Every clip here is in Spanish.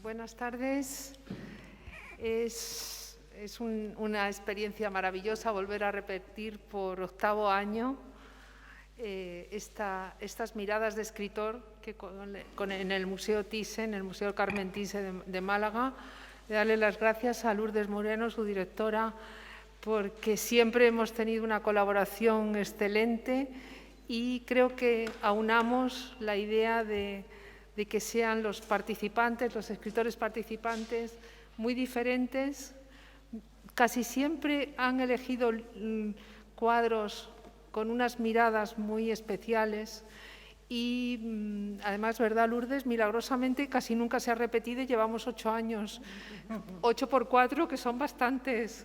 Buenas tardes. Es una experiencia maravillosa volver a repetir por 8º año estas miradas de escritor que en el Museo Thyssen, el Museo Carmen Thyssen de Málaga. Darle las gracias a Lourdes Moreno, su directora, porque siempre hemos tenido una colaboración excelente y creo que aunamos la idea de que sean los participantes, los escritores participantes, muy diferentes. Casi siempre han elegido cuadros con unas miradas muy especiales y además, ¿verdad, Lourdes? Milagrosamente casi nunca se ha repetido y llevamos 8 años. 8 por 4, que son bastantes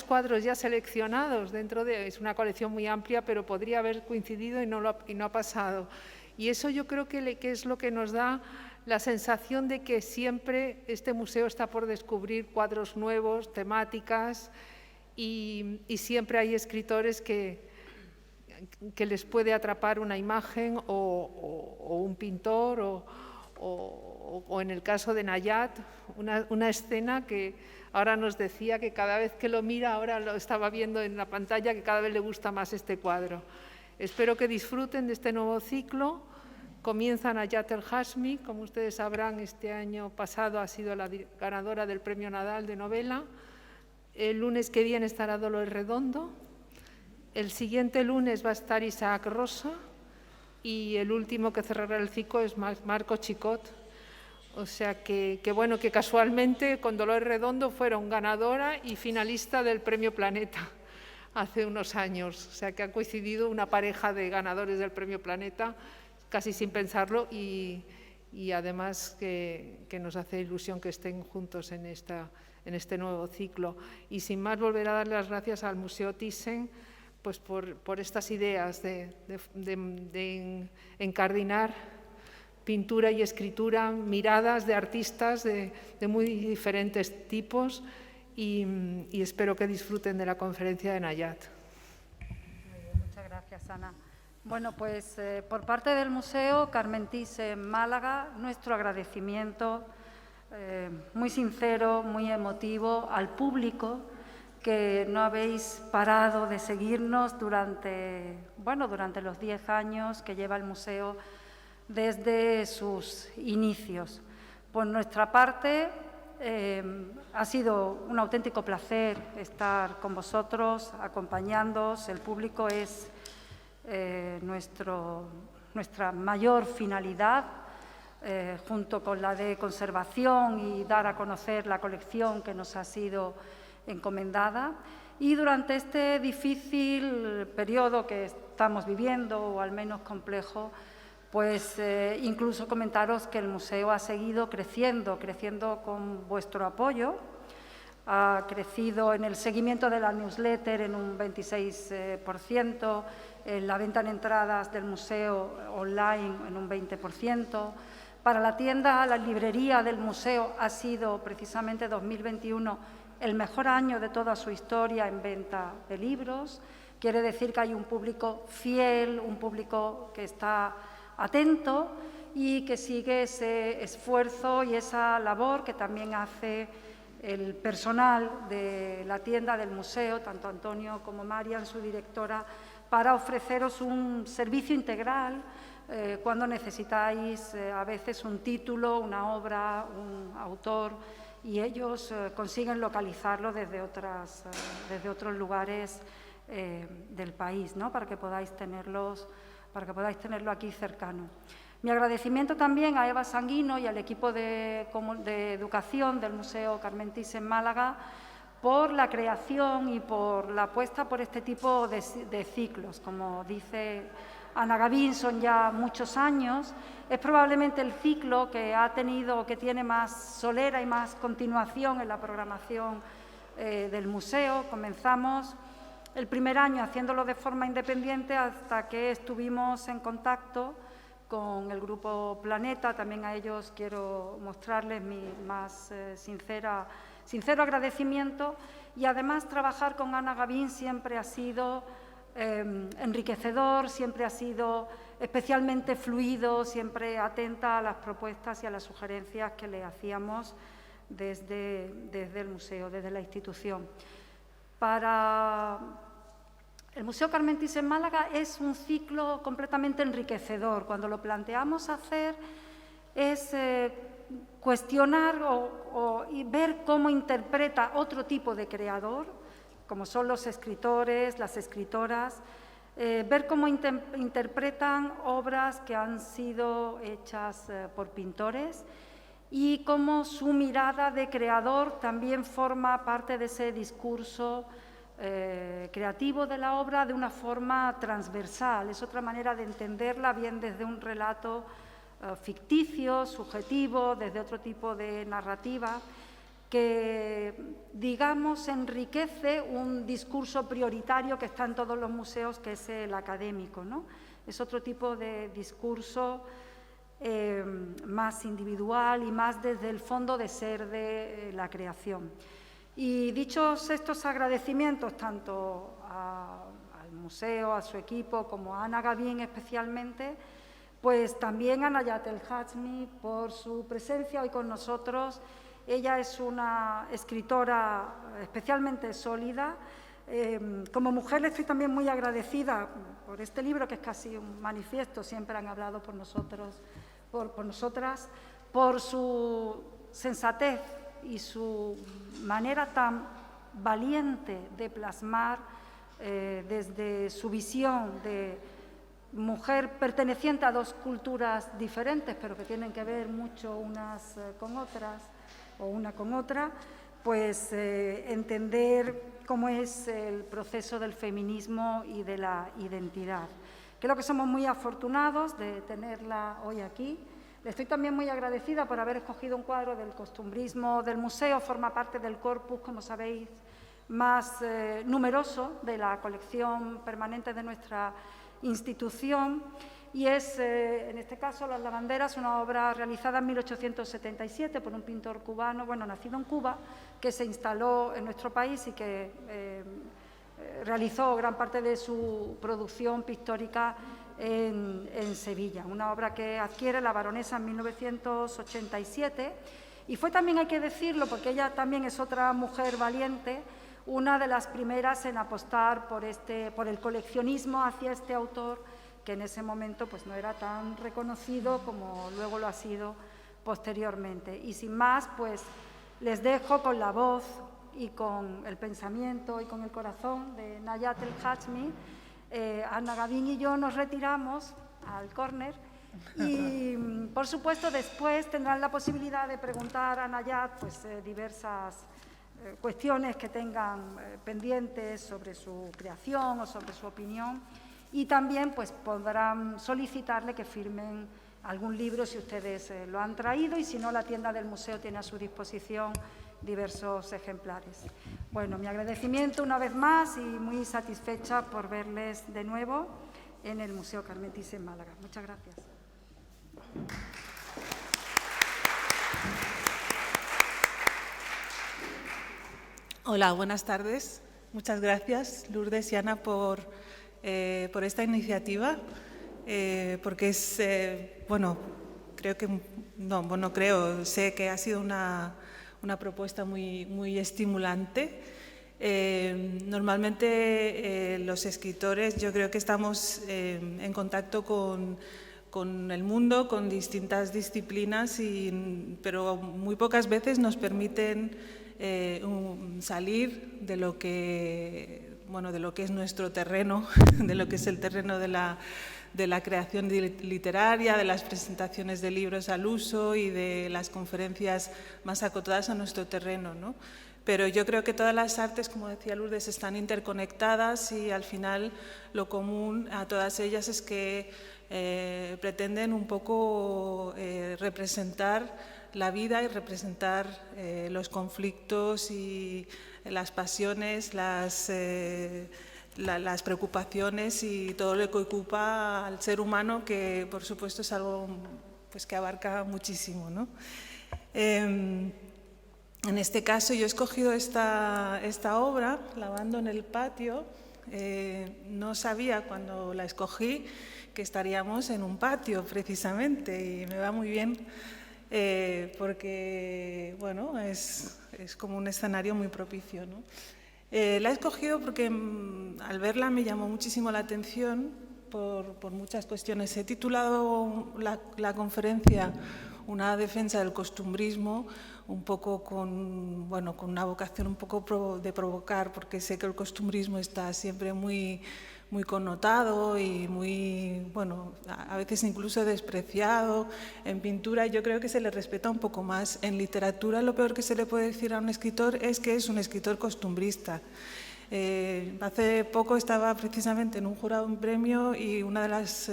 cuadros ya seleccionados dentro de... Es una colección muy amplia, pero podría haber coincidido y no ha pasado. Y eso yo creo que es lo que nos da la sensación de que siempre este museo está por descubrir cuadros nuevos, temáticas, y siempre hay escritores que les puede atrapar una imagen o un pintor o en el caso de Nayat, una escena que ahora nos decía que cada vez que lo mira, ahora lo estaba viendo en la pantalla, que cada vez le gusta más este cuadro. Espero que disfruten de este nuevo ciclo. Comienza Nayat El Hashmi, como ustedes sabrán, este año pasado ha sido la ganadora del Premio Nadal de novela. El lunes que viene estará Dolores Redondo. El siguiente lunes va a estar Isaac Rosa y el último que cerrará el ciclo es Marco Chicot. O sea que bueno, que casualmente con Dolores Redondo fueron ganadora y finalista del Premio Planeta hace unos años. O sea que ha coincidido una pareja de ganadores del Premio Planeta casi sin pensarlo y además que nos hace ilusión que estén juntos en este nuevo ciclo. Y sin más, volver a dar las gracias al Museo Thyssen pues por estas ideas de encardinar pintura y escritura, miradas de artistas de muy diferentes tipos y espero que disfruten de la conferencia de Nayat. Muy bien, muchas gracias, Ana. Bueno, pues por parte del Museo Carmen Thyssen Málaga, nuestro agradecimiento muy sincero, muy emotivo al público que no habéis parado de seguirnos durante los 10 años que lleva el museo desde sus inicios. Por nuestra parte, ha sido un auténtico placer estar con vosotros, acompañándoos. El público es nuestra mayor finalidad, junto con la de conservación y dar a conocer la colección que nos ha sido encomendada. Y durante este difícil periodo que estamos viviendo, o al menos complejo, pues incluso comentaros que el museo ha seguido creciendo con vuestro apoyo. Ha crecido en el seguimiento de la newsletter en un 26%, en la venta en entradas del museo online en un 20%. Para la tienda, la librería del museo ha sido precisamente 2021 el mejor año de toda su historia en venta de libros. Quiere decir que hay un público fiel, un público que está atento y que sigue ese esfuerzo y esa labor que también hace el personal de la tienda del museo, tanto Antonio como Marian, su directora, para ofreceros un servicio integral cuando necesitáis a veces un título, una obra, un autor, y ellos consiguen localizarlo desde otros lugares del país, ¿no? para que podáis tenerlo aquí cercano. Mi agradecimiento también a Eva Sanguino y al equipo de educación del Museo Carmen Thyssen Málaga por la creación y por la apuesta por este tipo de ciclos. Como dice Ana Gavín, son ya muchos años. Es probablemente el ciclo que tiene más solera y más continuación en la programación del museo. Comenzamos el primer año haciéndolo de forma independiente hasta que estuvimos en contacto con el Grupo Planeta. También a ellos quiero mostrarles mi más sincero agradecimiento. Y además trabajar con Ana Gavín siempre ha sido enriquecedor, siempre ha sido especialmente fluido, siempre atenta a las propuestas y a las sugerencias que le hacíamos desde el museo, desde la institución. Para el Museo Carmen Thyssen Málaga es un ciclo completamente enriquecedor. Cuando lo planteamos hacer es cuestionar y ver cómo interpreta otro tipo de creador, como son los escritores, las escritoras, ver cómo interpretan obras que han sido hechas por pintores y cómo su mirada de creador también forma parte de ese discurso creativo de la obra de una forma transversal. Es otra manera de entenderla, bien desde un relato ficticio, subjetivo, desde otro tipo de narrativa, que, digamos, enriquece un discurso prioritario que está en todos los museos, que es el académico, ¿no? Es otro tipo de discurso más individual y más desde el fondo de ser de la creación. Y dichos estos agradecimientos, tanto al museo, a su equipo, como a Ana Gavín especialmente, pues también a Nayat El-Hajmi por su presencia hoy con nosotros. Ella es una escritora especialmente sólida. Como mujer le estoy también muy agradecida por este libro, que es casi un manifiesto, siempre han hablado por nosotros, por nosotras, por su sensatez y su manera tan valiente de plasmar desde su visión de mujer perteneciente a dos culturas diferentes, pero que tienen que ver mucho unas con otras, o una con otra, pues entender cómo es el proceso del feminismo y de la identidad. Creo que somos muy afortunados de tenerla hoy aquí. Le estoy también muy agradecida por haber escogido un cuadro del costumbrismo del museo. Forma parte del corpus, como sabéis, más numeroso de la colección permanente de nuestra institución, y es, en este caso, Las lavanderas, una obra realizada en 1877 por un pintor cubano, bueno, nacido en Cuba, que se instaló en nuestro país y que realizó gran parte de su producción pictórica en Sevilla. Una obra que adquiere la baronesa en 1987 y fue también, hay que decirlo, porque ella también es otra mujer valiente, una de las primeras en apostar por el coleccionismo hacia este autor, que en ese momento pues no era tan reconocido como luego lo ha sido posteriormente. Y sin más, pues les dejo con la voz y con el pensamiento y con el corazón de Nayat El-Hajmi. Ana Gavín y yo nos retiramos al córner y, por supuesto, después tendrán la posibilidad de preguntar a Nayat pues, diversas cuestiones que tengan pendientes sobre su creación o sobre su opinión, y también pues, podrán solicitarle que firmen algún libro si ustedes lo han traído, y si no, la tienda del museo tiene a su disposición diversos ejemplares. Bueno, mi agradecimiento una vez más y muy satisfecha por verles de nuevo en el Museo Carmen Thyssen Málaga. Muchas gracias. Hola, buenas tardes. Muchas gracias, Lourdes y Ana, por esta iniciativa, porque es, sé que ha sido una propuesta muy estimulante. Normalmente los escritores, yo creo que estamos en contacto con el mundo, con distintas disciplinas, pero muy pocas veces nos permiten salir de lo que es nuestro terreno, de lo que es el terreno de la creación literaria, de las presentaciones de libros al uso y de las conferencias más acotadas a nuestro terreno, ¿no? Pero yo creo que todas las artes, como decía Lourdes, están interconectadas y al final lo común a todas ellas es que pretenden un poco representar la vida y representar los conflictos y las pasiones, las preocupaciones y todo lo que ocupa al ser humano, que por supuesto es algo pues, que abarca muchísimo, ¿no? En este caso yo he escogido esta obra, Lavando en el patio, No sabía cuando la escogí que estaríamos en un patio precisamente, y me va muy bien porque bueno, es como un escenario muy propicio, ¿no? La he escogido porque al verla me llamó muchísimo la atención por muchas cuestiones. He titulado la conferencia Una defensa del costumbrismo, un poco con una vocación un poco de provocar, porque sé que el costumbrismo está siempre muy connotado y muy, a veces incluso despreciado. En pintura yo creo que se le respeta un poco más. En literatura lo peor que se le puede decir a un escritor es que es un escritor costumbrista. Hace poco estaba precisamente en un jurado un premio y una de las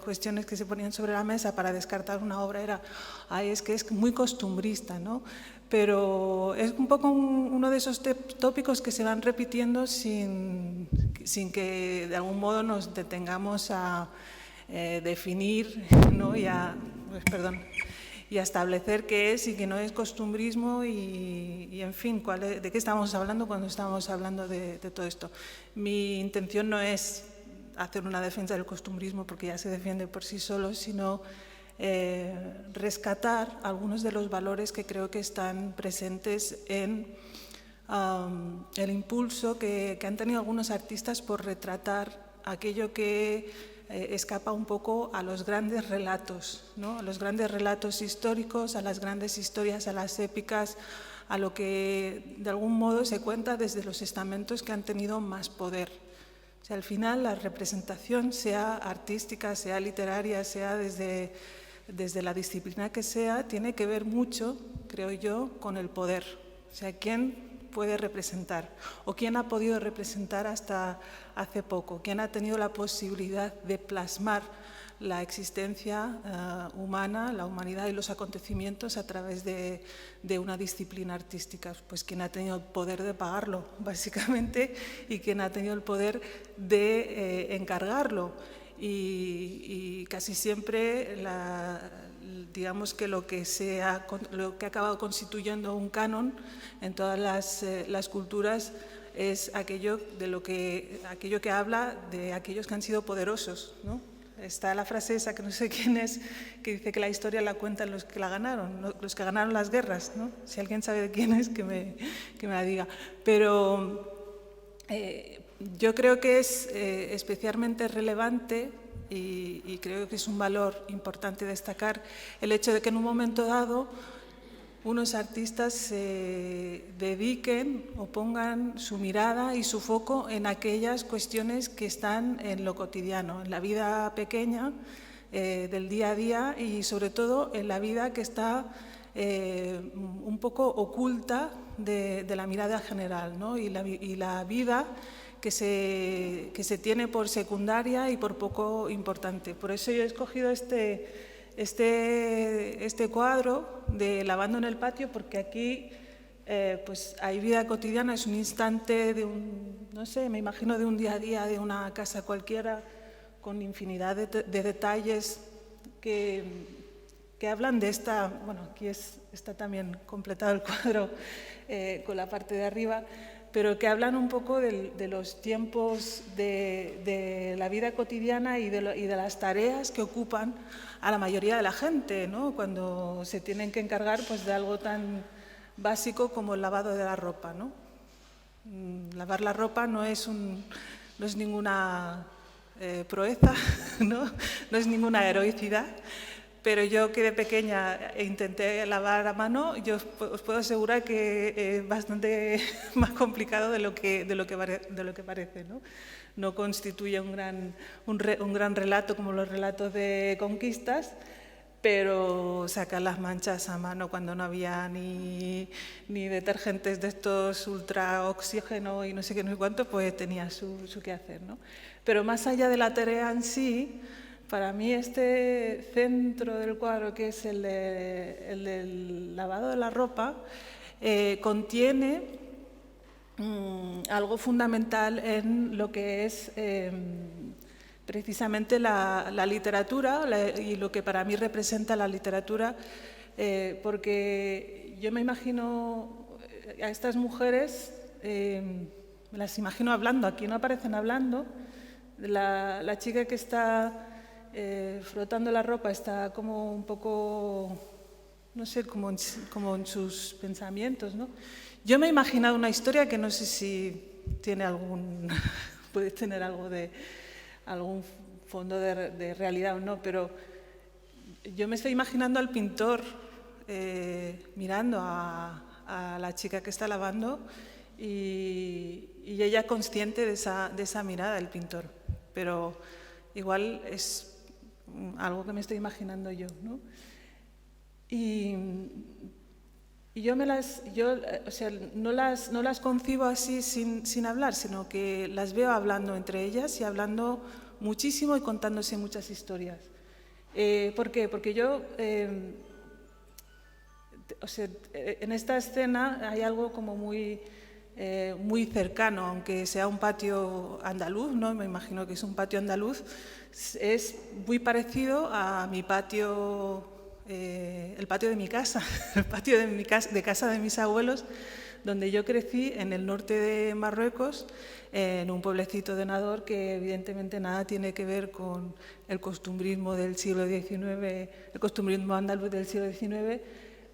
cuestiones que se ponían sobre la mesa para descartar una obra era es que es muy costumbrista, ¿no? Pero es un poco uno de esos tópicos que se van repitiendo sin que de algún modo nos detengamos a definir, ¿no? y a establecer qué es y qué no es costumbrismo y en fin, de qué estamos hablando cuando estamos hablando de todo esto. Mi intención no es hacer una defensa del costumbrismo porque ya se defiende por sí solo, sino rescatar algunos de los valores que creo que están presentes en el impulso que han tenido algunos artistas por retratar aquello que escapa un poco a los grandes relatos, ¿no? A los grandes relatos históricos, a las grandes historias, a las épicas, a lo que de algún modo se cuenta desde los estamentos que han tenido más poder. O sea, al final la representación, sea artística, sea literaria, sea desde la disciplina que sea, tiene que ver mucho, creo yo, con el poder. O sea, ¿quién puede representar o quién ha podido representar hasta hace poco? ¿Quién ha tenido la posibilidad de plasmar la existencia humana, la humanidad y los acontecimientos a través de una disciplina artística? Pues quien ha tenido el poder de pagarlo, básicamente, y quien ha tenido el poder de encargarlo. Y casi siempre digamos que lo que ha acabado constituyendo un canon en todas las culturas es aquello que habla de aquellos que han sido poderosos, ¿no? Está la frase esa que no sé quién es, que dice que la historia la cuentan los que la ganaron, los que ganaron las guerras, ¿no? Si alguien sabe de quién es, que me la diga. Pero yo creo que es especialmente relevante y creo que es un valor importante destacar el hecho de que en un momento dado unos artistas se dediquen o pongan su mirada y su foco en aquellas cuestiones que están en lo cotidiano, en la vida pequeña del día a día y sobre todo en la vida que está un poco oculta de la mirada general, ¿no? y la vida que se tiene por secundaria y por poco importante. Por eso yo he escogido este cuadro de Lavando en el patio, porque aquí pues hay vida cotidiana, es un instante no sé, me imagino de un día a día de una casa cualquiera, con infinidad de detalles que hablan de aquí está también completado el cuadro con la parte de arriba, pero que hablan un poco de los tiempos de la vida cotidiana y de las tareas que ocupan a la mayoría de la gente, ¿no? Cuando se tienen que encargar pues, de algo tan básico como el lavado de la ropa, ¿no? Lavar la ropa no es ninguna proeza, ¿no? No es ninguna heroicidad. Pero yo que de pequeña intenté lavar a mano, yo os puedo asegurar que es bastante más complicado de lo que parece, ¿no? No constituye un gran relato como los relatos de conquistas, pero sacar las manchas a mano cuando no había ni detergentes de estos ultra oxígeno y no sé qué, no sé cuánto, pues tenía su quehacer, ¿no? Pero más allá de la tarea en sí, para mí este centro del cuadro, que es el del lavado de la ropa, contiene algo fundamental en lo que es precisamente la literatura y lo que para mí representa la literatura, porque yo me imagino a estas mujeres me las imagino hablando, aquí no aparecen hablando. La chica que está frotando la ropa está como un poco, no sé, como en sus pensamientos, ¿no? Yo me he imaginado una historia que no sé si tiene puede tener algún fondo de realidad o no, pero yo me estoy imaginando al pintor mirando a la chica que está lavando y ella consciente de esa mirada del pintor, pero igual es algo que me estoy imaginando yo, ¿no? Y yo o sea, no las concibo así sin hablar, sino que las veo hablando entre ellas y hablando muchísimo y contándose muchas historias. ¿Por qué? Porque yo, o sea, en esta escena hay algo como muy cercano, aunque sea un patio andaluz, ¿no? Me imagino que es un patio andaluz, es muy parecido a mi patio, el patio de mi casa, el patio de casa de mis abuelos, donde yo crecí en el norte de Marruecos, en un pueblecito de Nador que evidentemente nada tiene que ver con el costumbrismo del siglo XIX, el costumbrismo andaluz del siglo XIX,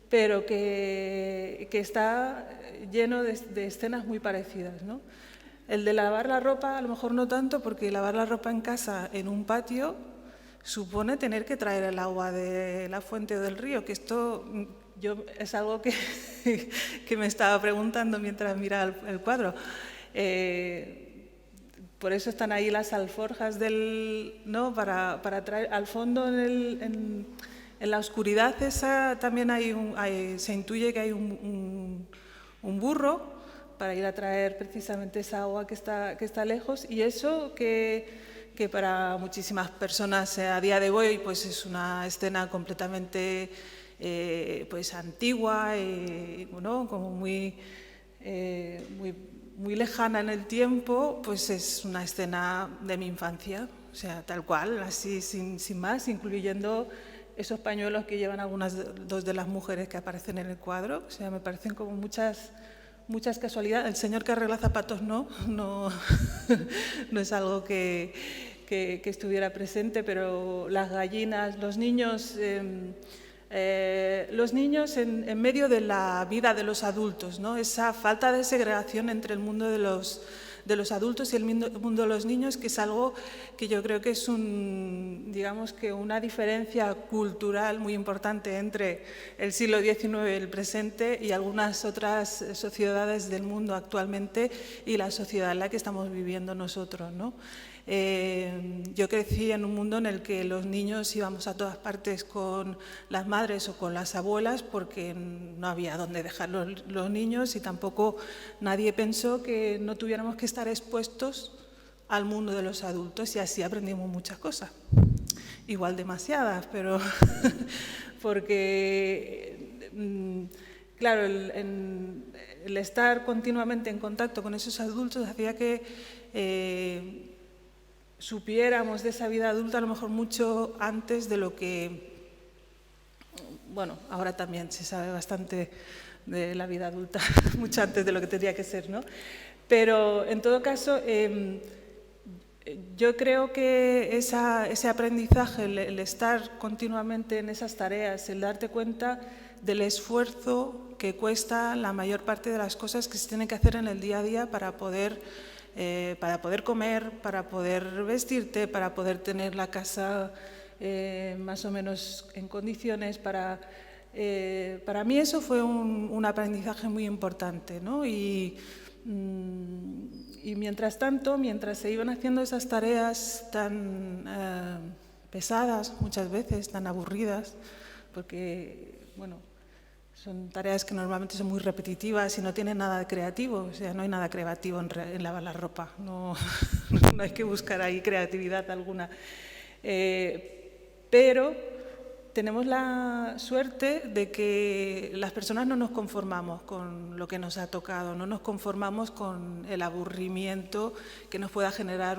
pero que está lleno de escenas muy parecidas, ¿no? El de lavar la ropa, a lo mejor no tanto, porque lavar la ropa en casa, en un patio, supone tener que traer el agua de la fuente o del río, que esto es algo que me estaba preguntando mientras miraba el cuadro. Por eso están ahí las alforjas ¿no? para traer al fondo en la oscuridad esa también se intuye que hay un burro para ir a traer precisamente esa agua que está lejos, y eso que para muchísimas personas a día de hoy pues es una escena completamente pues antigua, ¿no? Como muy lejana en el tiempo, pues es una escena de mi infancia, o sea, tal cual, así sin más, incluyendo esos pañuelos que llevan dos de las mujeres que aparecen en el cuadro. O sea, me parecen como muchas casualidades. El señor que arregla zapatos no es algo que estuviera presente, pero las gallinas, los niños en medio de la vida de los adultos, ¿no? Esa falta de segregación entre el mundo de los adultos y el mundo de los niños, que es algo que yo creo que es digamos que una diferencia cultural muy importante entre el siglo XIX y el presente y algunas otras sociedades del mundo actualmente y la sociedad en la que estamos viviendo nosotros, ¿no? Yo crecí en un mundo en el que los niños íbamos a todas partes con las madres o con las abuelas porque no había dónde dejar los niños, y tampoco nadie pensó que no tuviéramos que estar expuestos al mundo de los adultos, y así aprendimos muchas cosas. Igual demasiadas, pero porque, claro, el estar continuamente en contacto con esos adultos hacía que supiéramos de esa vida adulta a lo mejor mucho antes de lo que, bueno, ahora también se sabe bastante de la vida adulta, mucho antes de lo que tendría que ser, ¿no? Pero en todo caso, yo creo que ese aprendizaje, el estar continuamente en esas tareas, el darte cuenta del esfuerzo que cuesta la mayor parte de las cosas que se tienen que hacer en el día a día para poder comer, para poder vestirte, para poder tener la casa más o menos en condiciones. Para mí eso fue un aprendizaje muy importante, ¿no? Y mientras tanto, mientras se iban haciendo esas tareas tan pesadas, muchas veces, tan aburridas, porque, bueno, son tareas que normalmente son muy repetitivas y no tienen nada de creativo, o sea, no hay nada creativo en lavar la ropa, no hay que buscar ahí creatividad alguna. Pero tenemos la suerte de que las personas no nos conformamos con lo que nos ha tocado, no nos conformamos con el aburrimiento que nos pueda generar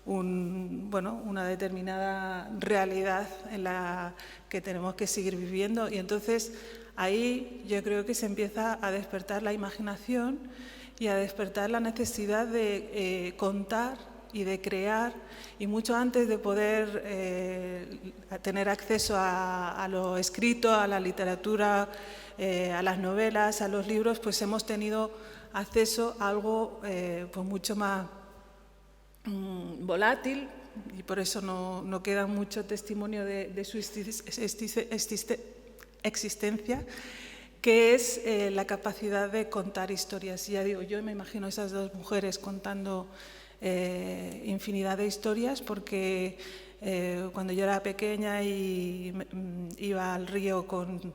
una determinada realidad en la que tenemos que seguir viviendo, y entonces ahí yo creo que se empieza a despertar la imaginación y a despertar la necesidad de contar y de crear, y mucho antes de poder tener acceso a lo escrito, a la literatura, a las novelas, a los libros, pues hemos tenido acceso a algo pues mucho más volátil, y por eso no queda mucho testimonio de su existencia, que es la capacidad de contar historias. Y ya digo, yo me imagino esas dos mujeres contando infinidad de historias, porque cuando yo era pequeña y iba al río con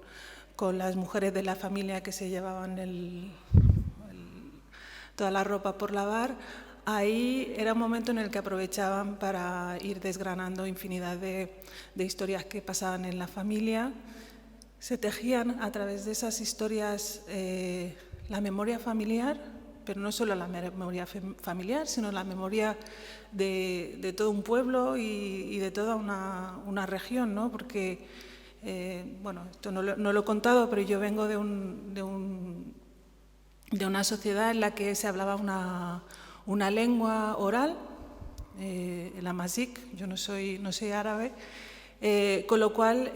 las mujeres de la familia que se llevaban toda la ropa por lavar, ahí era un momento en el que aprovechaban para ir desgranando infinidad de historias que pasaban en la familia. Se tejían a través de esas historias la memoria familiar, pero no solo la memoria familiar, sino la memoria de todo un pueblo y de toda una región, ¿no? Porque, bueno, esto no lo he contado, pero yo vengo de una sociedad en la que se hablaba una lengua oral, el amazic. Yo no soy árabe, con lo cual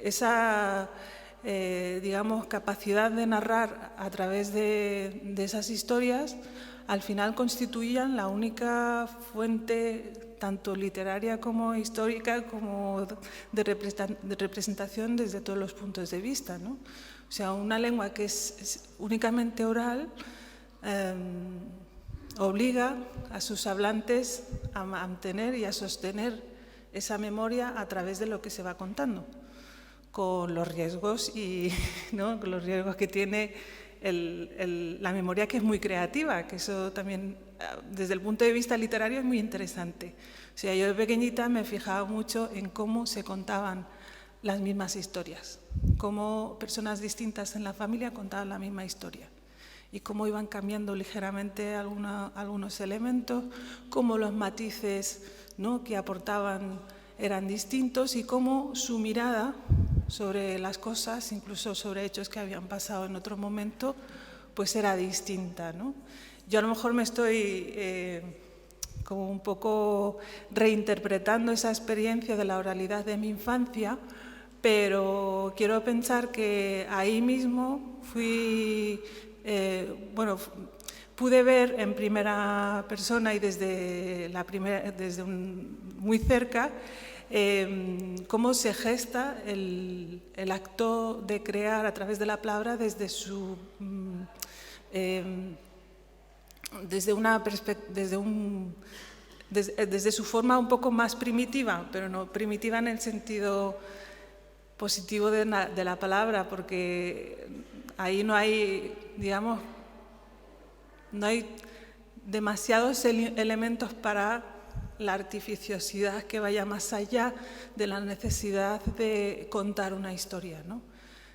esa digamos, capacidad de narrar a través de esas historias al final constituían la única fuente tanto literaria como histórica como de representación desde todos los puntos de vista, ¿no? O sea, una lengua que es únicamente oral obliga a sus hablantes a mantener y a sostener esa memoria a través de lo que se va contando, con los riesgos ¿no? Con los riesgos que tiene la memoria, que es muy creativa, que eso también desde el punto de vista literario es muy interesante. O sea, yo de pequeñita me fijaba mucho en cómo se contaban las mismas historias, cómo personas distintas en la familia contaban la misma historia y cómo iban cambiando ligeramente algunos elementos, cómo los matices, ¿no?, que aportaban eran distintos y cómo su mirada sobre las cosas, incluso sobre hechos que habían pasado en otro momento, pues era distinta, ¿no? Yo a lo mejor me estoy como un poco reinterpretando esa experiencia de la oralidad de mi infancia, pero quiero pensar que ahí mismo pude ver en primera persona y desde muy cerca cómo se gesta el acto de crear a través de la palabra desde su forma un poco más primitiva, pero no primitiva en el sentido positivo de la palabra, porque ahí no hay, digamos, no hay demasiados elementos para la artificiosidad que vaya más allá de la necesidad de contar una historia, ¿no?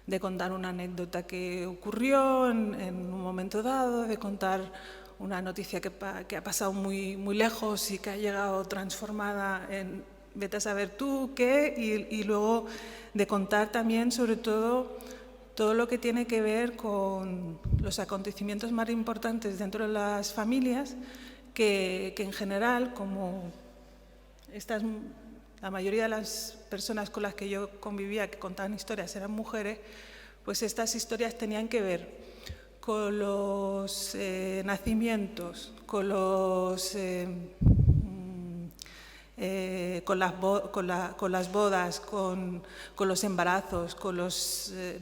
De contar una anécdota que ocurrió en un momento dado, de contar una noticia que ha pasado muy, muy lejos y que ha llegado transformada en vete a saber tú qué, y luego de contar también sobre todo lo que tiene que ver con los acontecimientos más importantes dentro de las familias, que en general, como la mayoría de las personas con las que yo convivía que contaban historias eran mujeres, pues estas historias tenían que ver con los nacimientos, con las bodas, con los embarazos,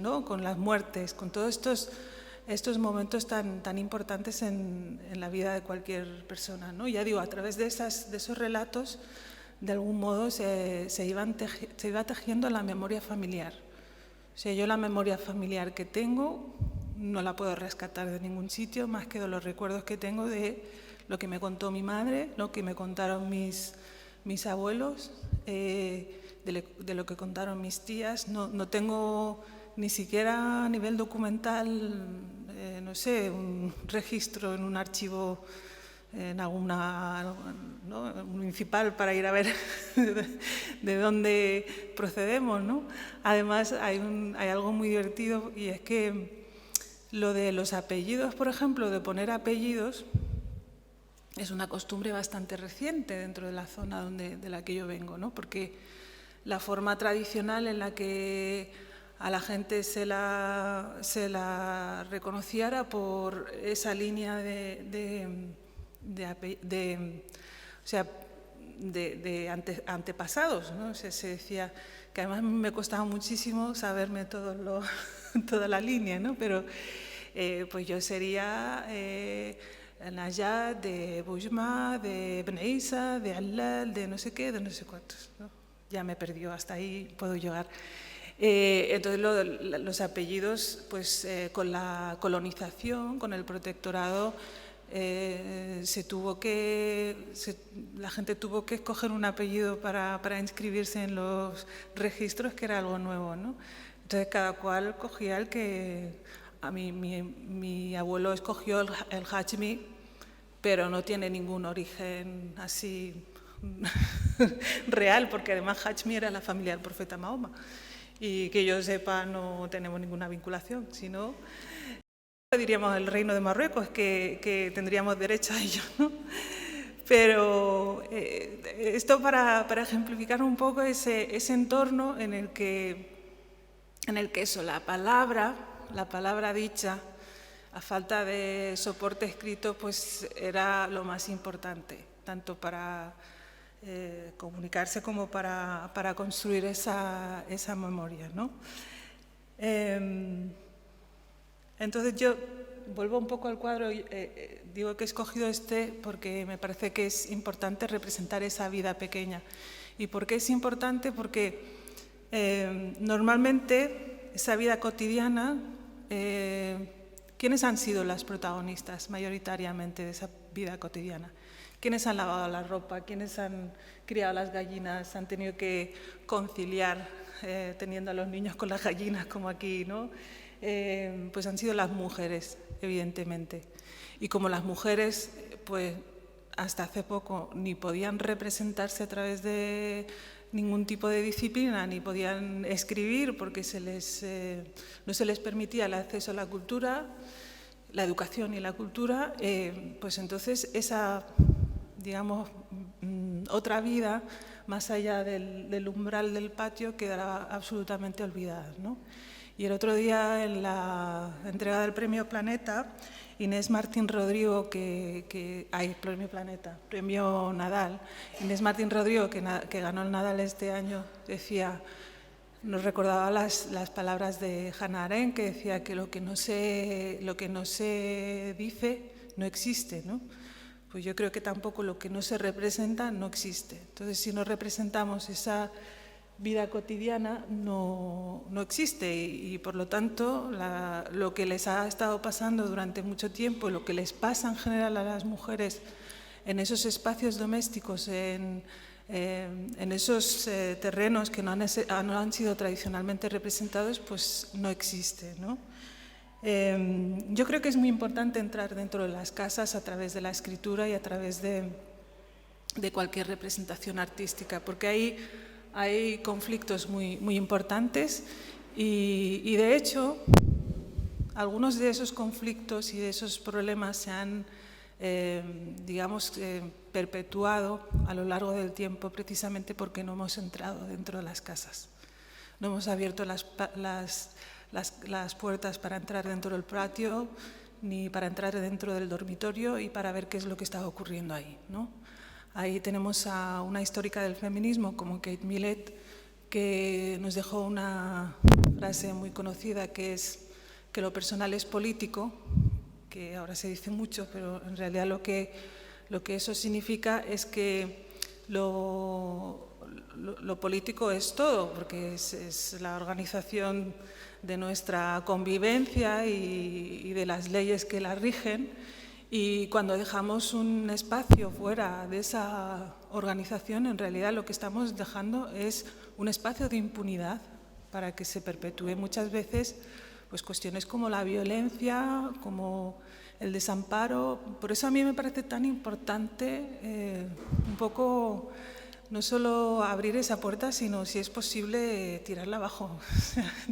¿no?, con las muertes, con todos estos momentos tan importantes en la vida de cualquier persona, ¿no? Ya digo, a través de esos relatos, de algún modo se iba tejiendo la memoria familiar. O sea, yo la memoria familiar que tengo no la puedo rescatar de ningún sitio más que de los recuerdos que tengo de lo que me contó mi madre, lo que me contaron mis abuelos, de lo que contaron mis tías. No tengo ni siquiera a nivel documental, no sé, un registro en un archivo en alguna, ¿no?, municipal para ir a ver de dónde procedemos, ¿no? Además, hay algo muy divertido, y es que Lo de los apellidos, por ejemplo, de poner apellidos, es una costumbre bastante reciente dentro de la zona de la que yo vengo, ¿no? Porque la forma tradicional en la que a la gente se la reconociera por esa línea de antepasados, ¿no? Se decía que además me costaba muchísimo saberme toda la línea, ¿no? Pero pues yo sería Najat, de Boujma, de Beneissa, de Allal, de no sé qué, de no sé cuántos, ¿no? Ya me perdió, hasta ahí puedo llegar. Entonces los apellidos, pues con la colonización, con el protectorado, la gente tuvo que escoger un apellido para inscribirse en los registros, que era algo nuevo, ¿no? Entonces cada cual cogía el que... mi abuelo escogió el Hachmi, pero no tiene ningún origen así real, porque además Hachmi era la familia del profeta Mahoma. Y que yo sepa, no tenemos ninguna vinculación, sino diríamos el reino de Marruecos, que tendríamos derecho a ello, ¿no? Pero esto para ejemplificar un poco ese entorno en el que eso, la palabra dicha, a falta de soporte escrito, pues era lo más importante, tanto para comunicarse como para construir esa memoria, ¿no? Entonces yo vuelvo un poco al cuadro, digo que he escogido este porque me parece que es importante representar esa vida pequeña. ¿Y por qué es importante? Porque normalmente esa vida cotidiana, ¿quiénes han sido las protagonistas mayoritariamente de esa vida cotidiana? ¿Quiénes han lavado la ropa? ¿Quiénes han criado las gallinas? ¿Han tenido que conciliar teniendo a los niños con las gallinas como aquí, ¿no? Pues han sido las mujeres, evidentemente. Y como las mujeres, pues hasta hace poco ni podían representarse a través de ningún tipo de disciplina, ni podían escribir porque no se les permitía el acceso a la cultura, la educación y la cultura, pues entonces esa, digamos, otra vida más allá del umbral del patio quedará absolutamente olvidada, ¿no? Y el otro día, en la entrega del Premio Planeta, Inés Martín Rodrigo, Premio Nadal, Inés Martín Rodrigo, que ganó el Nadal este año, nos recordaba las palabras de Hannah Arendt, que decía que lo que no se dice no existe, ¿no? Pues yo creo que tampoco lo que no se representa no existe. Entonces, si no representamos esa vida cotidiana, no existe y por lo tanto lo que les ha estado pasando durante mucho tiempo, lo que les pasa en general a las mujeres en esos espacios domésticos, en esos terrenos que no han sido tradicionalmente representados, pues no existe, ¿no? Yo creo que es muy importante entrar dentro de las casas a través de la escritura y a través de cualquier representación artística, porque ahí hay conflictos muy importantes y de hecho algunos de esos conflictos y de esos problemas se han perpetuado a lo largo del tiempo precisamente porque no hemos entrado dentro de las casas. No hemos abierto las puertas para entrar dentro del patio ni para entrar dentro del dormitorio y para ver qué es lo que está ocurriendo ahí, ¿no? Ahí tenemos a una histórica del feminismo como Kate Millett, que nos dejó una frase muy conocida que es que lo personal es político, que ahora se dice mucho, pero en realidad lo que eso significa es que lo político es todo, porque es la organización de nuestra convivencia y de las leyes que la rigen. Y cuando dejamos un espacio fuera de esa organización, en realidad lo que estamos dejando es un espacio de impunidad para que se perpetúe muchas veces pues, cuestiones como la violencia, como el desamparo. Por eso a mí me parece tan importante un poco no solo abrir esa puerta, sino, si es posible, tirarla abajo,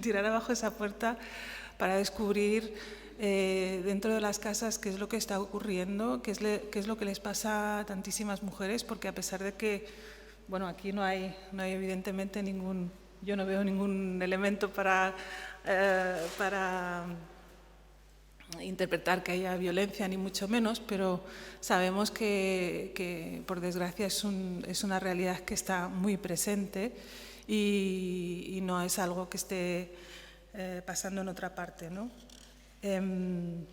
tirar abajo esa puerta para descubrir dentro de las casas qué es lo que está ocurriendo, qué es lo que les pasa a tantísimas mujeres, porque a pesar de que, bueno, aquí no hay evidentemente yo no veo ningún elemento para interpretar que haya violencia, ni mucho menos, pero sabemos que por desgracia es una realidad que está muy presente y no es algo que esté pasando en otra parte, ¿no? El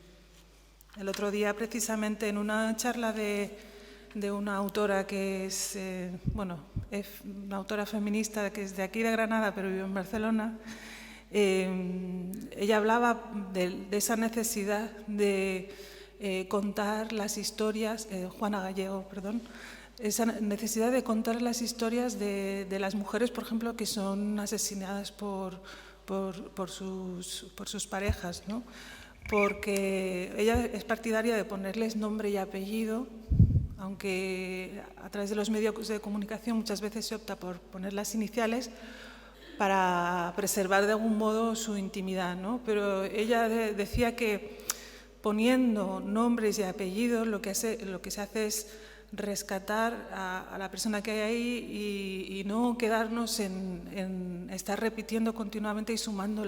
otro día, precisamente, en una charla de una autora que es, es una autora feminista que es de aquí de Granada, pero vive en Barcelona, ella hablaba de esa necesidad de contar las historias, Juana Gallego, perdón, esa necesidad de contar las historias de las mujeres, por ejemplo, que son asesinadas por sus parejas, ¿no? Porque ella es partidaria de ponerles nombre y apellido, aunque a través de los medios de comunicación muchas veces se opta por poner las iniciales para preservar de algún modo su intimidad, ¿no? Pero ella decía que poniendo nombres y apellidos lo que se hace es rescatar a la persona que hay ahí y no quedarnos en estar repitiendo continuamente y sumando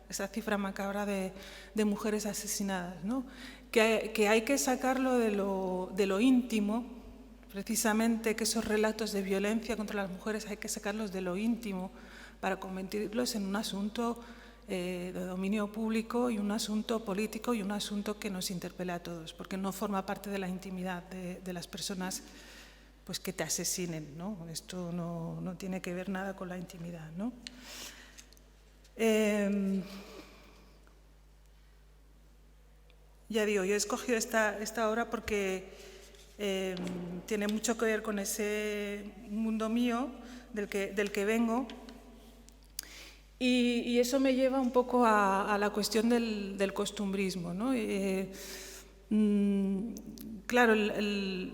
esa cifra macabra de mujeres asesinadas, ¿no? Que hay que sacarlo de lo íntimo, precisamente que esos relatos de violencia contra las mujeres hay que sacarlos de lo íntimo para convertirlos en un asunto de dominio público y un asunto político y un asunto que nos interpela a todos, porque no forma parte de la intimidad de las personas pues, que te asesinen, ¿no? Esto no tiene que ver nada con la intimidad, ¿no? Ya digo, yo he escogido esta obra porque tiene mucho que ver con ese mundo mío del que vengo. Y eso me lleva un poco a la cuestión del costumbrismo, ¿no? Claro, el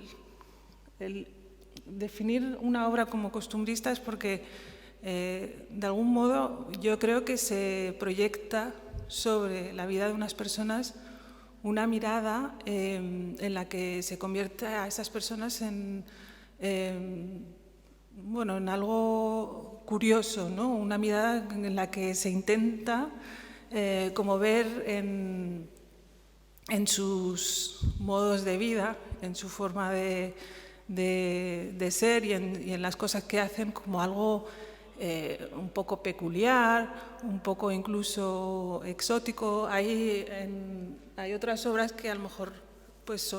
definir una obra como costumbrista es porque, de algún modo, yo creo que se proyecta sobre la vida de unas personas una mirada en la que se convierte a esas personas en algo curioso, ¿no? Una mirada en la que se intenta como ver en sus modos de vida, en su forma de ser y en las cosas que hacen como algo un poco peculiar, un poco incluso exótico. Hay otras obras que a lo mejor pues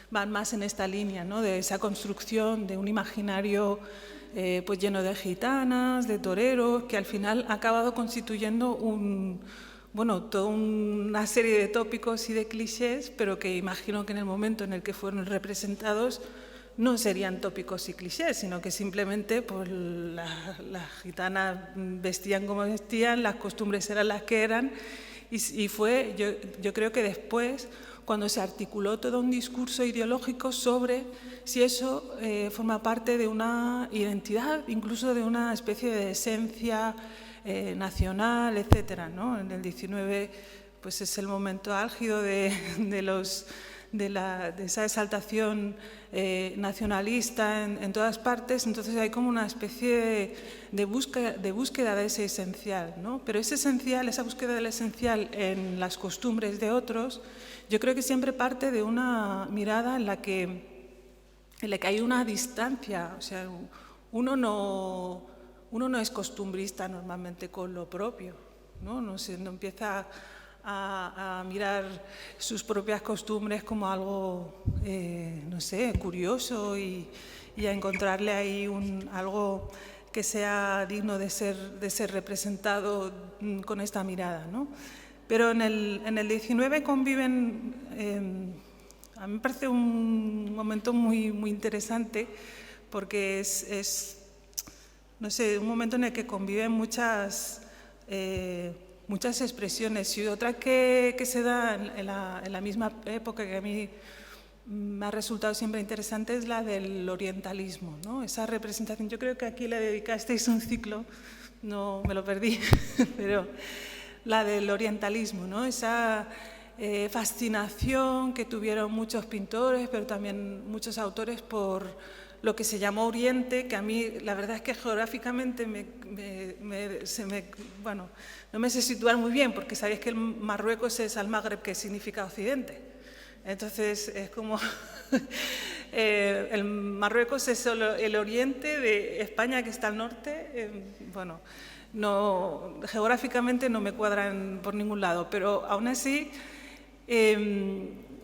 van más en esta línea, ¿no? De esa construcción de un imaginario pues lleno de gitanas, de toreros, que al final ha acabado constituyendo toda una serie de tópicos y de clichés, pero que imagino que en el momento en el que fueron representados no serían tópicos y clichés, sino que simplemente pues, las gitanas vestían como vestían, las costumbres eran las que eran, y fue, yo creo que después, cuando se articuló todo un discurso ideológico sobre si eso forma parte de una identidad, incluso de una especie de esencia nacional, etcétera, ¿no? En el 19 pues es el momento álgido de esa exaltación nacionalista en todas partes, entonces hay como una especie de búsqueda de ese esencial, ¿no? Pero ese esencial, esa búsqueda del esencial en las costumbres de otros, yo creo que siempre parte de una mirada en la que hay una distancia, o sea, uno no es costumbrista normalmente con lo propio, ¿no? No empieza a mirar sus propias costumbres como algo, no sé, curioso y a encontrarle ahí algo que sea digno de ser representado con esta mirada, ¿no? Pero en el 19 conviven, a mí me parece un momento muy, muy interesante porque es, no sé, un momento en el que conviven muchas expresiones, y otra que se da en la misma época que a mí me ha resultado siempre interesante es la del orientalismo, ¿no? Esa representación, yo creo que aquí le dedicasteis un ciclo, no me lo perdí, pero la del orientalismo, ¿no? Esa fascinación que tuvieron muchos pintores, pero también muchos autores por lo que se llamó Oriente, que a mí la verdad es que geográficamente bueno, no me sé situar muy bien, porque sabéis que el Marruecos es al Magreb, que significa Occidente. Entonces es como el Marruecos es solo el oriente de España, que está al norte. Bueno, no, geográficamente no me cuadran por ningún lado, pero aún así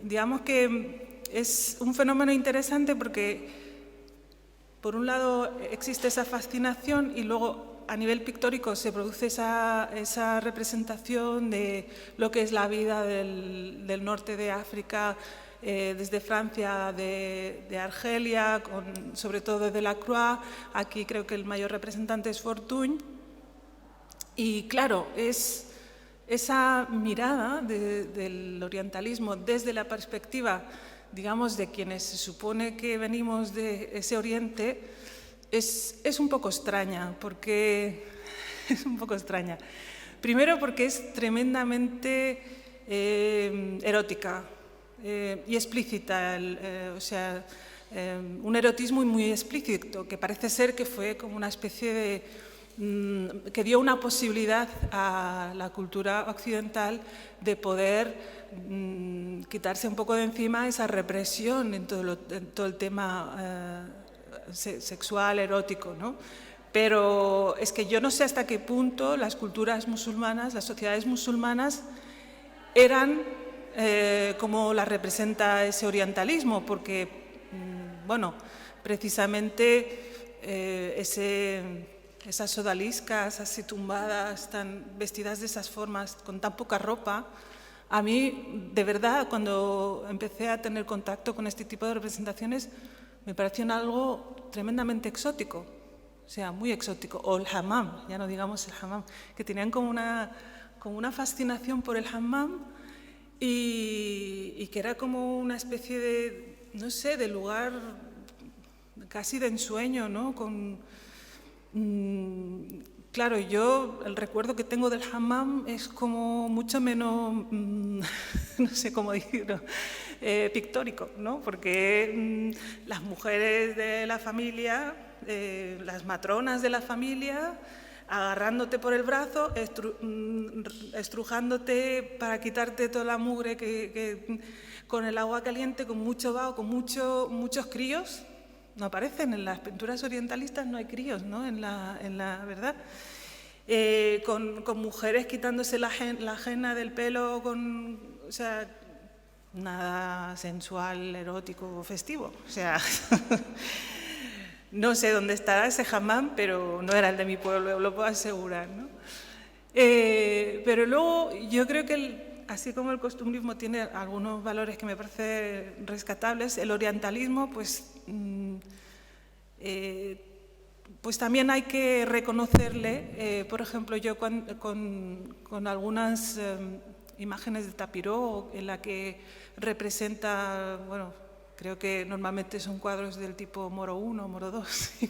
digamos que es un fenómeno interesante porque por un lado existe esa fascinación y luego a nivel pictórico se produce esa representación de lo que es la vida del norte de África, desde Francia, de Argelia, sobre todo de Delacroix. Aquí creo que el mayor representante es Fortuny. Y claro, es esa mirada del orientalismo desde la perspectiva, digamos, de quienes se supone que venimos de ese oriente, es un poco extraña, porque es un poco extraña. Primero porque es tremendamente erótica y explícita, o sea, un erotismo muy explícito, que parece ser que fue como una especie de que dio una posibilidad a la cultura occidental de poder quitarse un poco de encima esa represión en todo el tema sexual, erótico, ¿no? Pero es que yo no sé hasta qué punto las culturas musulmanas, las sociedades musulmanas, eran como la representa ese orientalismo, porque, bueno, precisamente esas odaliscas así tumbadas, tan vestidas de esas formas, con tan poca ropa, a mí, de verdad, cuando empecé a tener contacto con este tipo de representaciones, me pareció algo tremendamente exótico, o sea, muy exótico. O el hammam, ya no digamos el hammam, que tenían como una fascinación por el hammam y que era como una especie de, no sé, de lugar casi de ensueño, ¿no? Claro, yo el recuerdo que tengo del hammam es como mucho menos, no sé cómo decirlo, pictórico, ¿no? Porque las mujeres de la familia, las matronas de la familia, agarrándote por el brazo, estrujándote para quitarte toda la mugre con el agua caliente, con mucho vaho, con muchos críos. No aparecen en las pinturas orientalistas, no hay críos, ¿no? En la verdad. Con mujeres quitándose la ajena del pelo, o sea, nada sensual, erótico, festivo. O sea, no sé dónde estará ese hammam, pero no era el de mi pueblo, lo puedo asegurar, ¿no? Pero luego yo creo que así como el costumbrismo tiene algunos valores que me parecen rescatables, el orientalismo, pues también hay que reconocerle, por ejemplo, yo con algunas imágenes de Tapiró, en la que representa, bueno, creo que normalmente son cuadros del tipo Moro I, Moro II,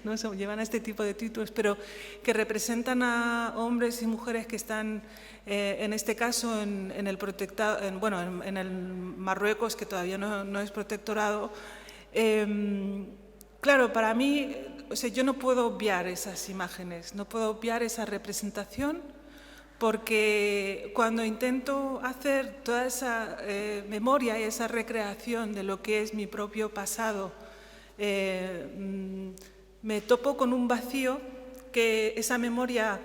no sé, llevan este tipo de títulos, pero que representan a hombres y mujeres que están, en este caso, en el Marruecos, que todavía no es protectorado. Claro, para mí, o sea, yo no puedo obviar esas imágenes, no puedo obviar esa representación, porque cuando intento hacer toda esa memoria y esa recreación de lo que es mi propio pasado, me topo con un vacío que esa memoria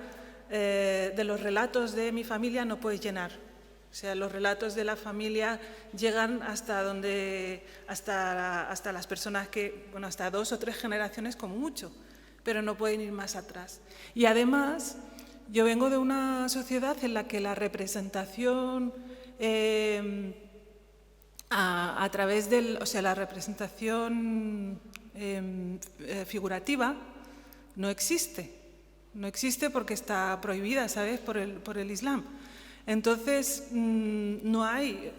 de los relatos de mi familia no puede llenar. O sea, los relatos de la familia llegan hasta las personas que, bueno, hasta 2 o 3 generaciones como mucho, pero no pueden ir más atrás. Y además, yo vengo de una sociedad en la que la representación a través la representación figurativa no existe. No existe porque está prohibida, ¿sabes?, por el Islam. Entonces, no hay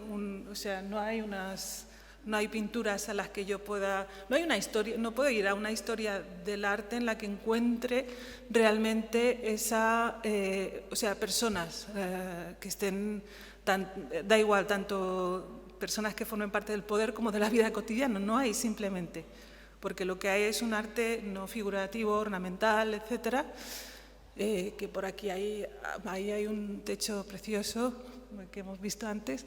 no hay pinturas a las que yo pueda, no hay una historia, no puedo ir a una historia del arte en la que encuentre realmente esa, o sea, personas que estén, da igual, tanto personas que formen parte del poder como de la vida cotidiana, no hay simplemente, porque lo que hay es un arte no figurativo, ornamental, etcétera, que por aquí ahí hay un techo precioso que hemos visto antes.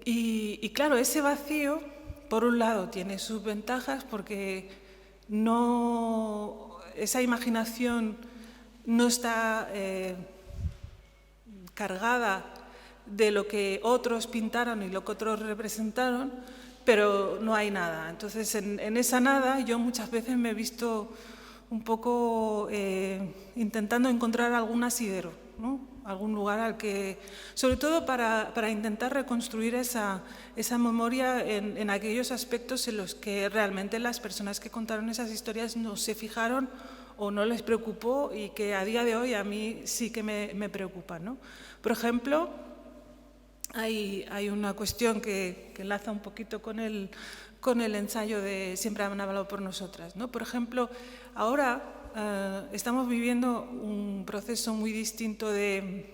Y claro, ese vacío, por un lado, tiene sus ventajas porque esa imaginación no está cargada de lo que otros pintaron y lo que otros representaron, pero no hay nada. Entonces, en esa nada yo muchas veces me he visto un poco intentando encontrar algún asidero, ¿no? Algún lugar al que, sobre todo para intentar reconstruir esa memoria en aquellos aspectos en los que realmente las personas que contaron esas historias no se fijaron o no les preocupó y que a día de hoy a mí sí que me preocupa, ¿no? Por ejemplo, hay una cuestión que enlaza un poquito con el ensayo de Siempre han hablado por nosotras, ¿no? Por ejemplo, ahora estamos viviendo un proceso muy distinto de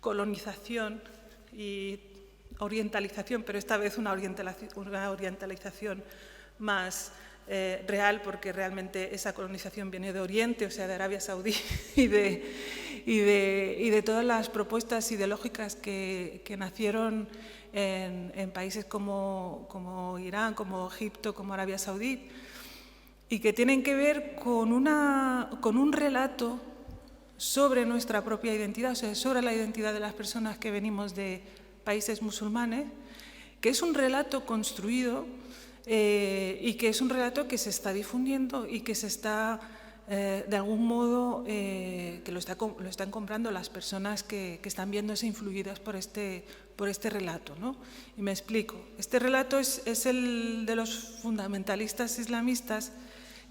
colonización y orientalización, pero esta vez una orientalización más real, porque realmente esa colonización viene de Oriente, o sea, de Arabia Saudí y de todas las propuestas ideológicas que nacieron en países como Irán, como Egipto, como Arabia Saudí, y que tienen que ver con un relato sobre nuestra propia identidad, o sea, sobre la identidad de las personas que venimos de países musulmanes, que es un relato construido y que es un relato que se está difundiendo y que se está, de algún modo, que lo están comprando las personas que están viéndose influidas por este relato, ¿no? Y me explico. Este relato es el de los fundamentalistas islamistas,